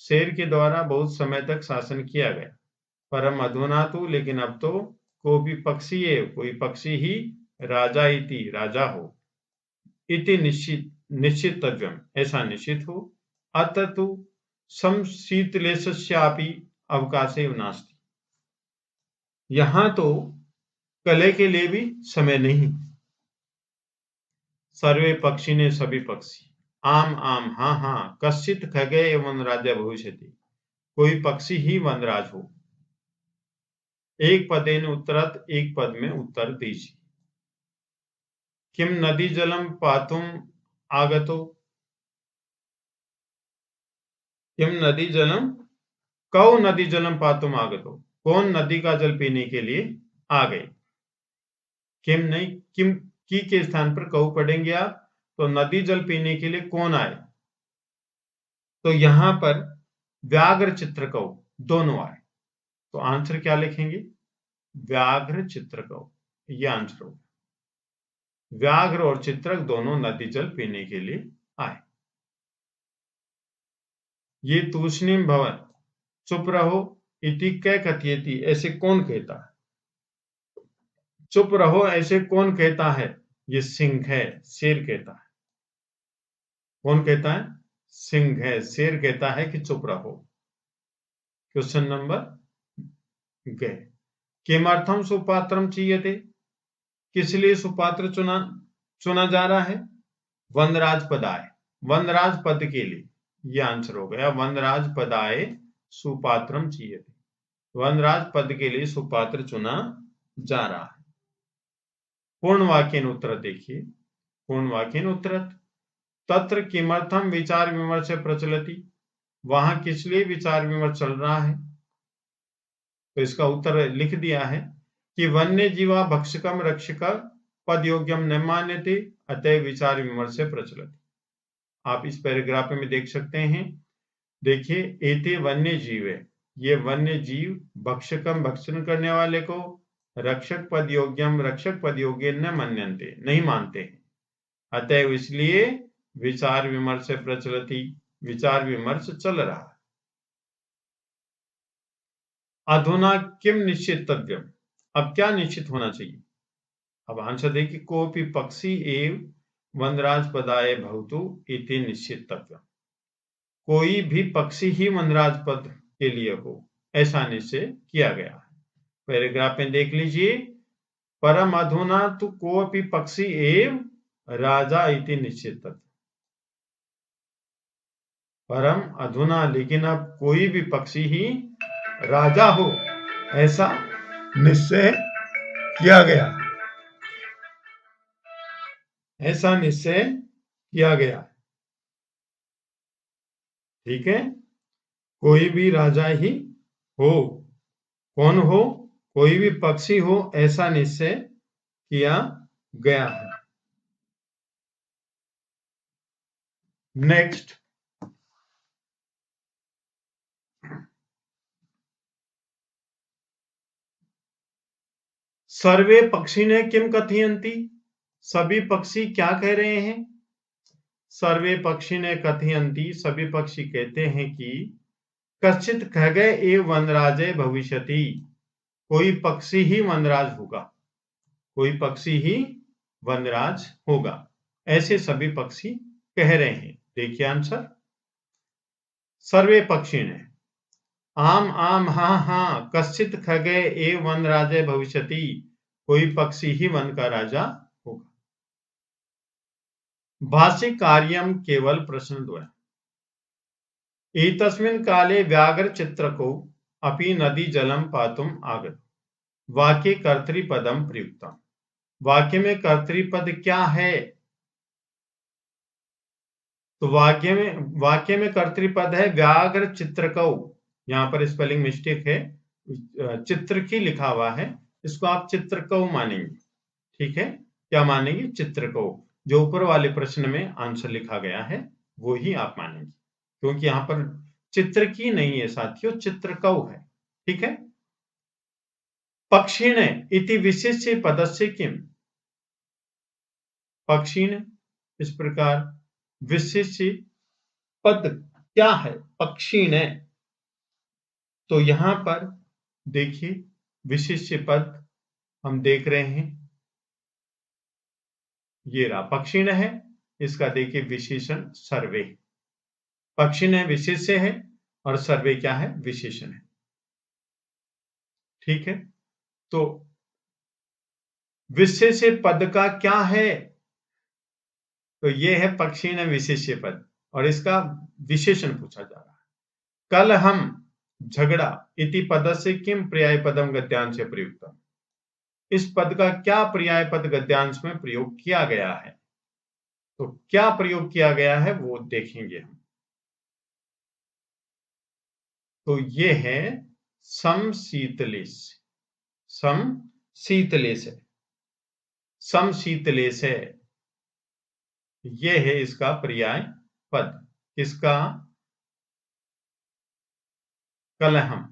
शेर के द्वारा बहुत समय तक शासन किया गया। परम अधुना तो, लेकिन अब तो, कोई पक्षी है, कोई पक्षी ही राजा इति, राजा हो, इति निश्चितव्यम, ऐसा निश्चित हो। अतः तो समशीतलेशस्यापि अवकाशे नास्ति, यहां तो कलह के लिए भी समय नहीं। सर्वे पक्षी ने, सभी पक्षी, आम आम, हाँ हाँ, कश्चित खगे वनराजा भविष्यति, कोई पक्षी ही वनराज हो। एक पदेन उत्तरत, एक पद में उत्तर दीजिए। किम नदी जलम पातुम आगतो, किम नदी जलम, कौ नदी जलम पातुम आगतो, कौन नदी का जल पीने के लिए आ गए। किम नहीं, किम की के स्थान पर कौ पढ़ेंगे आप, तो नदी जल पीने के लिए कौन आए, तो यहां पर व्याघ्र चित्रकौ दोनों आए, तो आंसर क्या लिखेंगे? व्याघ्र चित्रकौ, ये आंसर होगा। व्याघ्र और चित्रक दोनों नदी जल पीने के लिए आए। ये तूष्णीम भवन, चुप रहो, इति कै कथयति, ऐसे कौन कहता है? चुप रहो ऐसे कौन कहता है? ये सिंह है, शेर कहता है। कौन कहता है? सिंह है, शेर कहता है कि चुप रहो। क्वेश्चन नंबर गए। किमर्थम सुपात्रम चीयते, किस लिए सुपात्र चुना जा रहा है? वनराज पदाय, वनराज पद के लिए, यह आंसर हो गया। वनराज पदाय सुपात्रम चीयते, वनराज पद के लिए सुपात्र चुना जा रहा है। पूर्ण वाक्य उत्तर देखिए। पूर्ण वाक्य उत्तर, तत्र किमर्थम विचार विमर्श प्रचलति, वहां किस लिए विचार विमर्श चल रहा है? तो इसका उत्तर लिख दिया है कि वन्य जीवा भक्षकम रक्षक पद योग्यम न मान्यते, अतः विचार विमर्श से प्रचलित। आप इस पैराग्राफ में देख सकते हैं। देखिए, एते वन्य जीव है, ये वन्य जीव भक्षकम, भक्षण करने वाले को, रक्षक पद योग्यम, रक्षक पद योग्य न मन्यन्ते, नहीं मानते हैं। अतएव इसलिए विचार विमर्श से प्रचलति, विचार विमर्श चल रहा है। अधुना किम निश्चितव्यम, अब क्या निश्चित होना चाहिए? अब आंसर देखिए, कोपी पक्षी एव वनराज पदाय भवतु इति निश्चितव्यम, कोई भी पक्षी ही वनराज पद के लिए हो, ऐसा निश्चय किया गया है। पैराग्राफ में देख लीजिए, परम अधुना तो कोपी पक्षी एव राजा इति निश्चितव्यम, परम अधुना, लेकिन अब कोई भी पक्षी ही राजा हो, ऐसा निश्चय किया गया, ऐसा निश्चय किया गया। ठीक है, कोई भी राजा ही हो, कौन हो? कोई भी पक्षी हो, ऐसा निश्चय किया गया है। नेक्स्ट, सर्वे पक्षिणे किम कथयन्ति, सभी पक्षी क्या कह रहे हैं। सर्वे पक्षिणे कथयन्ति, सभी पक्षी कहते हैं कि कश्चित् खगे एव वनराजे भविष्यति, कोई पक्षी ही वनराज होगा, कोई पक्षी ही वनराज होगा, ऐसे सभी पक्षी कह रहे हैं। देखिए आंसर, सर्वे पक्षिणे आम आम हाँ हाँ, कश्चित् खगे एव वनराजे भविष्यति, कोई पक्षी ही वन का राजा होगा। भाष्य कार्यम केवल प्रश्नद्वयम्। एतस्मिन् काले व्याघ्र चित्रको अपि नदी जलम पातुम आगत, वाक्ये कर्तृपदम प्रयुक्तम। वाक्य में कर्तृपद क्या है, तो वाक्य में कर्तृपद है व्याघ्र चित्रकौ। यहां पर स्पेलिंग मिस्टेक है, चित्र की लिखा हुआ है, इसको आप चित्रकौ मानेंगे। ठीक है, क्या मानेंगे, चित्रकौ। जो ऊपर वाले प्रश्न में आंसर लिखा गया है वो ही आप मानेंगे, क्योंकि यहां पर चित्र की नहीं है साथियों, चित्रकौ है। ठीक है, पक्षिण इति विशेष्य पदस्य किम, पक्षिण इस प्रकार विशेष्य पद क्या है, पक्षिण। तो यहां पर देखिए विशेष्य पद हम देख रहे हैं, ये रहा पक्षिण है, इसका देखिए विशेषण सर्वे। पक्षिण विशेष्य है और सर्वे क्या है, विशेषण है। ठीक है, तो विशेष्य पद का क्या है, तो ये है पक्षिण विशेष्य पद और इसका विशेषण पूछा जा रहा है। कल हम झगड़ा इति पदस्य किम पर्याय पदम गद्यांश से प्रयुक्तम, इस पद का क्या पर्याय पद गद्यांश में प्रयोग किया गया है, तो क्या प्रयोग किया गया है वो देखेंगे हम। तो ये है समशीतलेश, समशीतलेश है, समशीतलेश है, ये है इसका पर्याय पद, किसका, कलहम।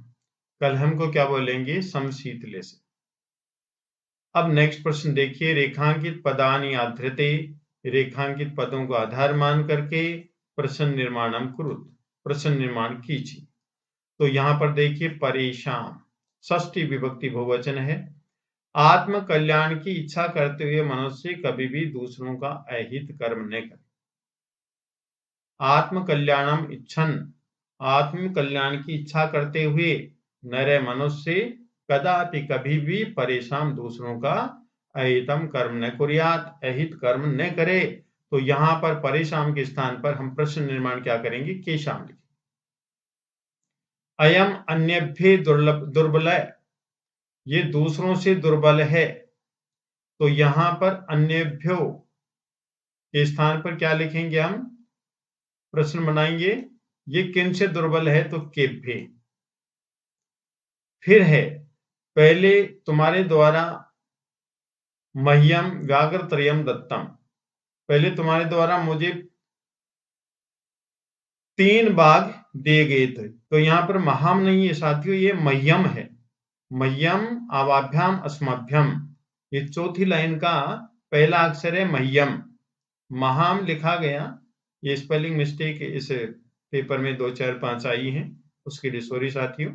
कलहम को क्या बोलेंगे, समशीतलेश। अब नेक्स्ट प्रश्न देखिए, रेखांकित पदानि आधृते, रेखांकित पदों को आधार मान करके प्रश्न निर्माणम कुरुत, प्रश्न निर्माण कीजिए। तो यहां पर देखिए परेशान षष्ठी विभक्ति बहुवचन है। आत्म कल्याण की इच्छा करते हुए मनुष्य कभी भी दूसरों का अहित कर्म न करे। आत्म कल्याणम इच्छन, आत्म कल्याण की इच्छा करते हुए नरे मनुष्य कदापि कभी भी परेशान दूसरों का अहितम कर्म न कुर्यात, अहित कर्म न करे। तो यहां पर परेशान के स्थान पर हम प्रश्न निर्माण क्या करेंगे, केशाम लिखेंगे। अयम अन्यभ्य दुर्बल, ये दूसरों से दुर्बल है। तो यहां पर अन्यभ्यो के स्थान पर क्या लिखेंगे, हम प्रश्न बनाएंगे, ये किन से दुर्बल है, तो केभ्य। फिर है पहले तुम्हारे द्वारा मह्यम व्याघ्रत्रयम दत्तम, पहले तुम्हारे द्वारा मुझे 3 बाघ दिए गए थे। तो यहां पर महाम नहीं है साथियों, ये मह्यम है। मह्यम आवाभ्याम अस्मभ्यम, ये चौथी लाइन का पहला अक्षर है मह्यम, महाम लिखा गया, ये स्पेलिंग मिस्टेक इस पेपर में 2 4 5 आई है, उसके लिए सॉरी साथियों।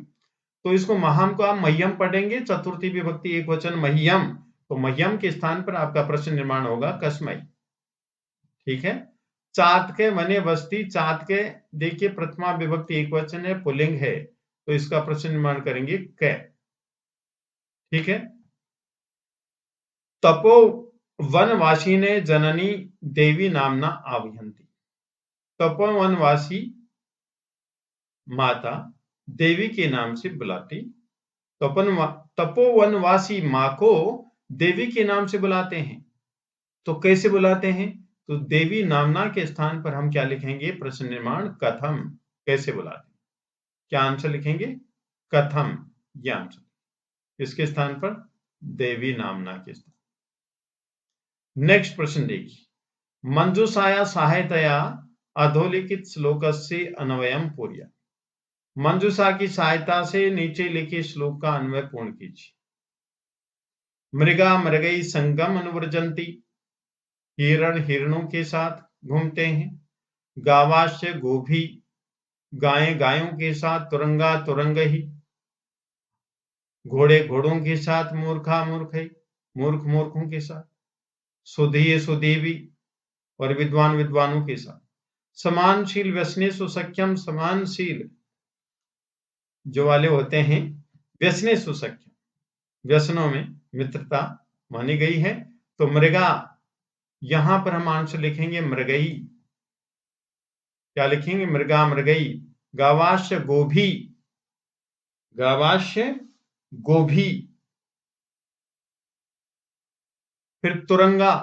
तो इसको महाम को आप मह्यम पढ़ेंगे, चतुर्थी विभक्ति एक वचन मह्यम, तो मह्यम के स्थान पर आपका प्रश्न निर्माण होगा कस्मै। ठीक है, चात के वने वस्ती, चात के देखिए प्रथमा विभक्ति एक वचन है, पुल्लिंग है, तो इसका प्रश्न निर्माण करेंगे कै। ठीक है, तपो वनवासी ने जननी देवी नामना आवहंती, तपोवनवासी माता देवी के नाम से बुलाती, तपोवनवासी माँ को देवी के नाम से बुलाते हैं। तो कैसे बुलाते हैं, तो देवी नामना के स्थान पर हम क्या लिखेंगे, प्रश्न निर्माण कथम, कैसे बुलाते हैं, क्या आंसर लिखेंगे, कथम, ये आंसर इसके स्थान पर देवी नामना के स्थान। नेक्स्ट प्रश्न देखिए, मंजूषाया सहायतया अधोलिखित श्लोकस्य अन्वयम् पूर्या, मंजूषा की सहायता से नीचे लिखे श्लोक का अन्वय पूर्ण कीजिए। मृगा मृगई संगम अनुव्रजंती, हिरण हिरणों के साथ घूमते हैं। गावाश्य गोभी, गायें गायों के साथ तुरंगा तुरंगही, घोड़े घोड़ों के साथ मूर्खा मूर्खई, मूर्ख मूर्खों के साथ। सुधीय सुधीवी, और विद्वान विद्वानों के साथ। समानशील व्यसनेषु सख्यम, समानशील जो वाले होते हैं, व्यसनेषु सख्यम, व्यसनों में मित्रता मानी गई है। तो मृगा, यहां पर हम आंसर लिखेंगे मृगई। क्या लिखेंगे? मृगा मृगई। गावाश्य गोभी, गावाश्य गोभी। फिर तुरंगा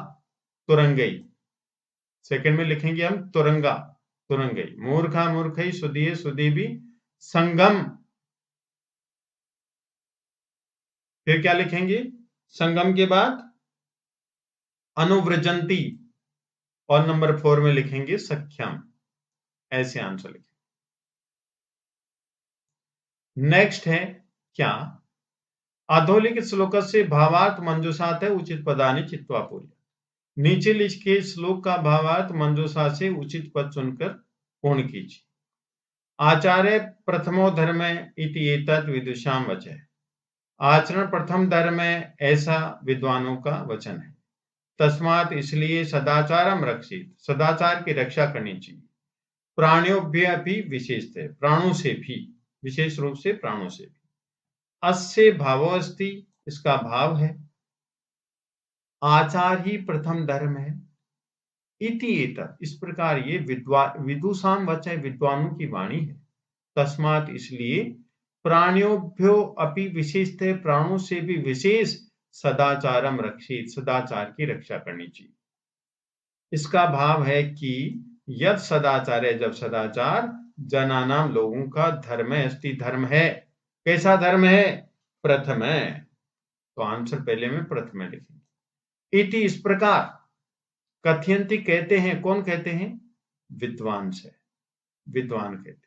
तुरंगई, सेकंड में लिखेंगे हम तुरंगा तुरंगई। मूर्खा मूर्खई, सुधीय सुधीवी, संगम। फिर क्या लिखेंगे? संगम के बाद अनुव्रजंती, और नंबर 4 में लिखेंगे सख्यम। ऐसे आंसर लिखेंगे। नेक्स्ट है क्या? अधोलिखित श्लोकस्य भावार्थ मंजूषात उचित पदानि चित्वा पूर्य। नीचे लिखे श्लोक का भावार्थ मंजूषा से उचित पद चुनकर पूर्ण कीजिए। आचार्य प्रथमो धर्म इति एतत् विदुषाम वचः। आचरण प्रथम धर्म है, ऐसा विद्वानों का वचन है। तस्मात्, इसलिए सदाचारम रक्षित, सदाचार की रक्षा करनी चाहिए। प्राणियोभ्य भी विशेषतः, प्राणों से भी, विशेष रूप से प्राणों से भी। अस्य भावो अस्ति, इसका भाव है। आचार ही प्रथम धर्म है। इति एतत्, इस प्रकार ये विदुषाम वचः, विद्वानों की वाणी है। तस्मात्, इसलिए प्राणियोभ्यो अपि विशेषतः, प्राणों से भी विशेष, सदाचारम रक्षित, सदाचार की रक्षा करनी चाहिए। इसका भाव है कि यद सदाचार है, जब सदाचार जनानाम लोगों का धर्म है, अस्ति धर्म है। कैसा धर्म है? प्रथम है। तो आंसर पहले में प्रथम लिखेंगे। इति, इस प्रकार, कथयंती कहते हैं, कौन कहते हैं? विद्वान से, विद्वान कहते हैं।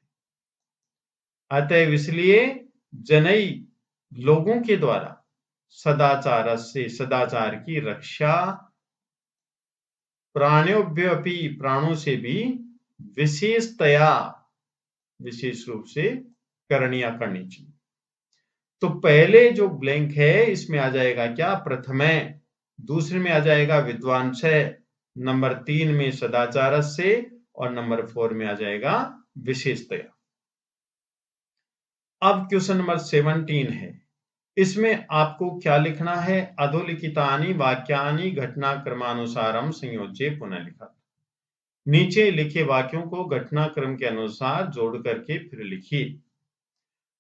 अतएव इसलिए जनई, लोगों के द्वारा, सदाचार से, सदाचार की रक्षा, प्राणियोभ्य अपि, प्राणों से भी, विशेषतया, विशेष रूप से करणीय, करनी चाहिए। तो पहले जो ब्लैंक है, इसमें आ जाएगा क्या? प्रथमे। दूसरे में आ जाएगा विद्वान से, नंबर 3 में सदाचार से, और नंबर 4 में आ जाएगा विशेषतया। अब क्वेश्चन नंबर 17 है। इसमें आपको क्या लिखना है? अधोलिखितानि वाक्यानि घटनाक्रमानुसारम संयोज्य पुनः लिखा। नीचे लिखे वाक्यों को घटनाक्रम के अनुसार जोड़ करके फिर लिखिए।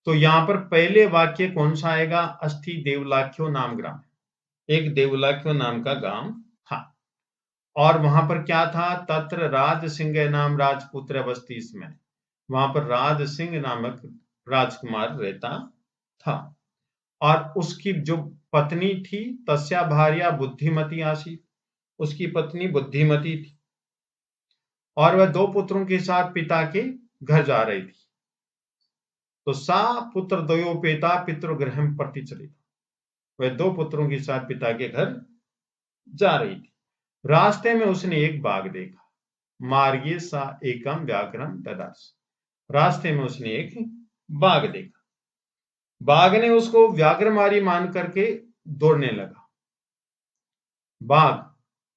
तो यहां पर पहले वाक्य कौन सा आएगा? अस्थि देवलाख्यो नाम ग्राम, एक देवलाख्यो नाम का गांव था, और वहां पर क्या था? तत्र राज सिंह नाम राजपुत्र अवस्थी, इसमें वहां पर राज सिंह नामक राजकुमार रहता था, और उसकी जो पत्नी थी, तस्या भार्या बुद्धिमती आसी, उसकी पत्नी बुद्धिमती थी, और वह 2 पुत्रों के साथ पिता के घर जा रही थी। तो सा पुत्र द्वयोपेता पितृगृहं प्रतिचलिता, वह 2 पुत्रों के साथ पिता के घर जा रही थी। रास्ते में उसने एक बाघ देखा। मार्गे सा एकम व्याघ्रम ददास, रास्ते में उसने एक बाघ देखा। बाघ ने उसको व्याघ्रमारी मान करके दौड़ने लगा। बाघ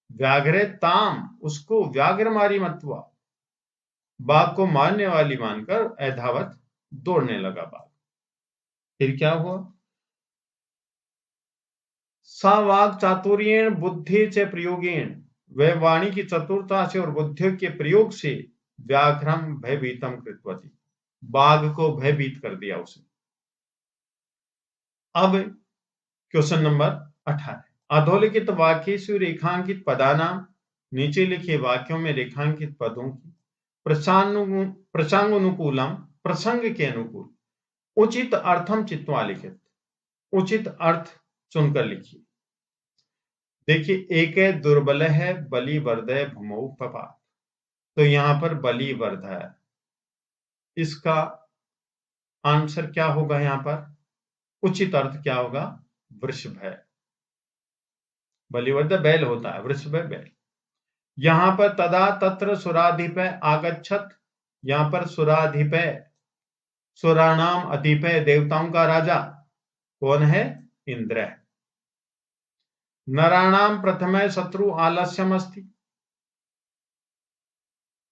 व्याघ्रे ताम, उसको व्याघ्रमारी मत्वा, बाघ को मारने वाली मानकर ऐधावत दौड़ने लगा बाघ। फिर क्या हुआ? सा वाग चातुर्येण बुद्धि च प्रयोगेण, वह वाणी की चतुरता से और बुद्धि के प्रयोग से व्याघ्रम भयभीतम कृतवती, बाघ को भयभीत कर दिया उसने। अब क्वेश्चन नंबर 18, अधोलिखित वाक्येषु रेखांकित पदानाम, नीचे लिखे वाक्यों में रेखांकित पदों की प्रसंगानुकूलम, प्रसंग के अनुकूल, उचित अर्थम चित्वा लिखित, उचित अर्थ चुनकर लिखिए। देखिए, एक है दुर्बल है बलिवर्धय भूमौ पपात, तो यहां पर बलिवर्ध है, इसका आंसर क्या होगा? यहां पर उचित अर्थ क्या होगा? वृषभ है। बलिवर्ध बैल होता है, वृषभ बैल। यहां पर तदा तत्र सुराधिपय आगच्छत, यहां पर सुराधिपय, सुराणाम अधिपय, देवताओं का राजा कौन है? इंद्र है। नराणाम प्रथम शत्रु आलस्यम अस्ति,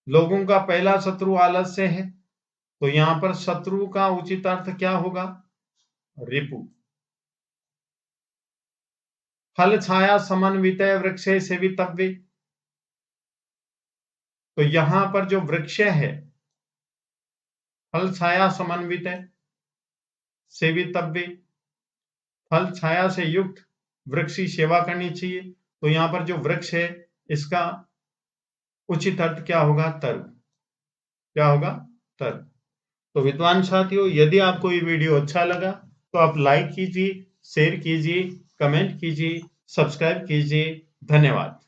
लोगों का पहला शत्रु आलस्य है, तो यहां पर शत्रु का उचित अर्थ क्या होगा? रिपु। फल छाया समन्वित वृक्षे सेवितव्य, तो यहां पर जो वृक्ष है, फल छाया समन्वित सेवितव्य, फल छाया से युक्त वृक्ष की सेवा करनी चाहिए, तो यहां पर जो वृक्ष है इसका उचित अर्थ क्या होगा? तरु। क्या होगा? तरु। तो विद्वान साथियों, यदि आपको ये वीडियो अच्छा लगा तो आप लाइक कीजिए, शेयर कीजिए, कमेंट कीजिए, सब्सक्राइब कीजिए। धन्यवाद।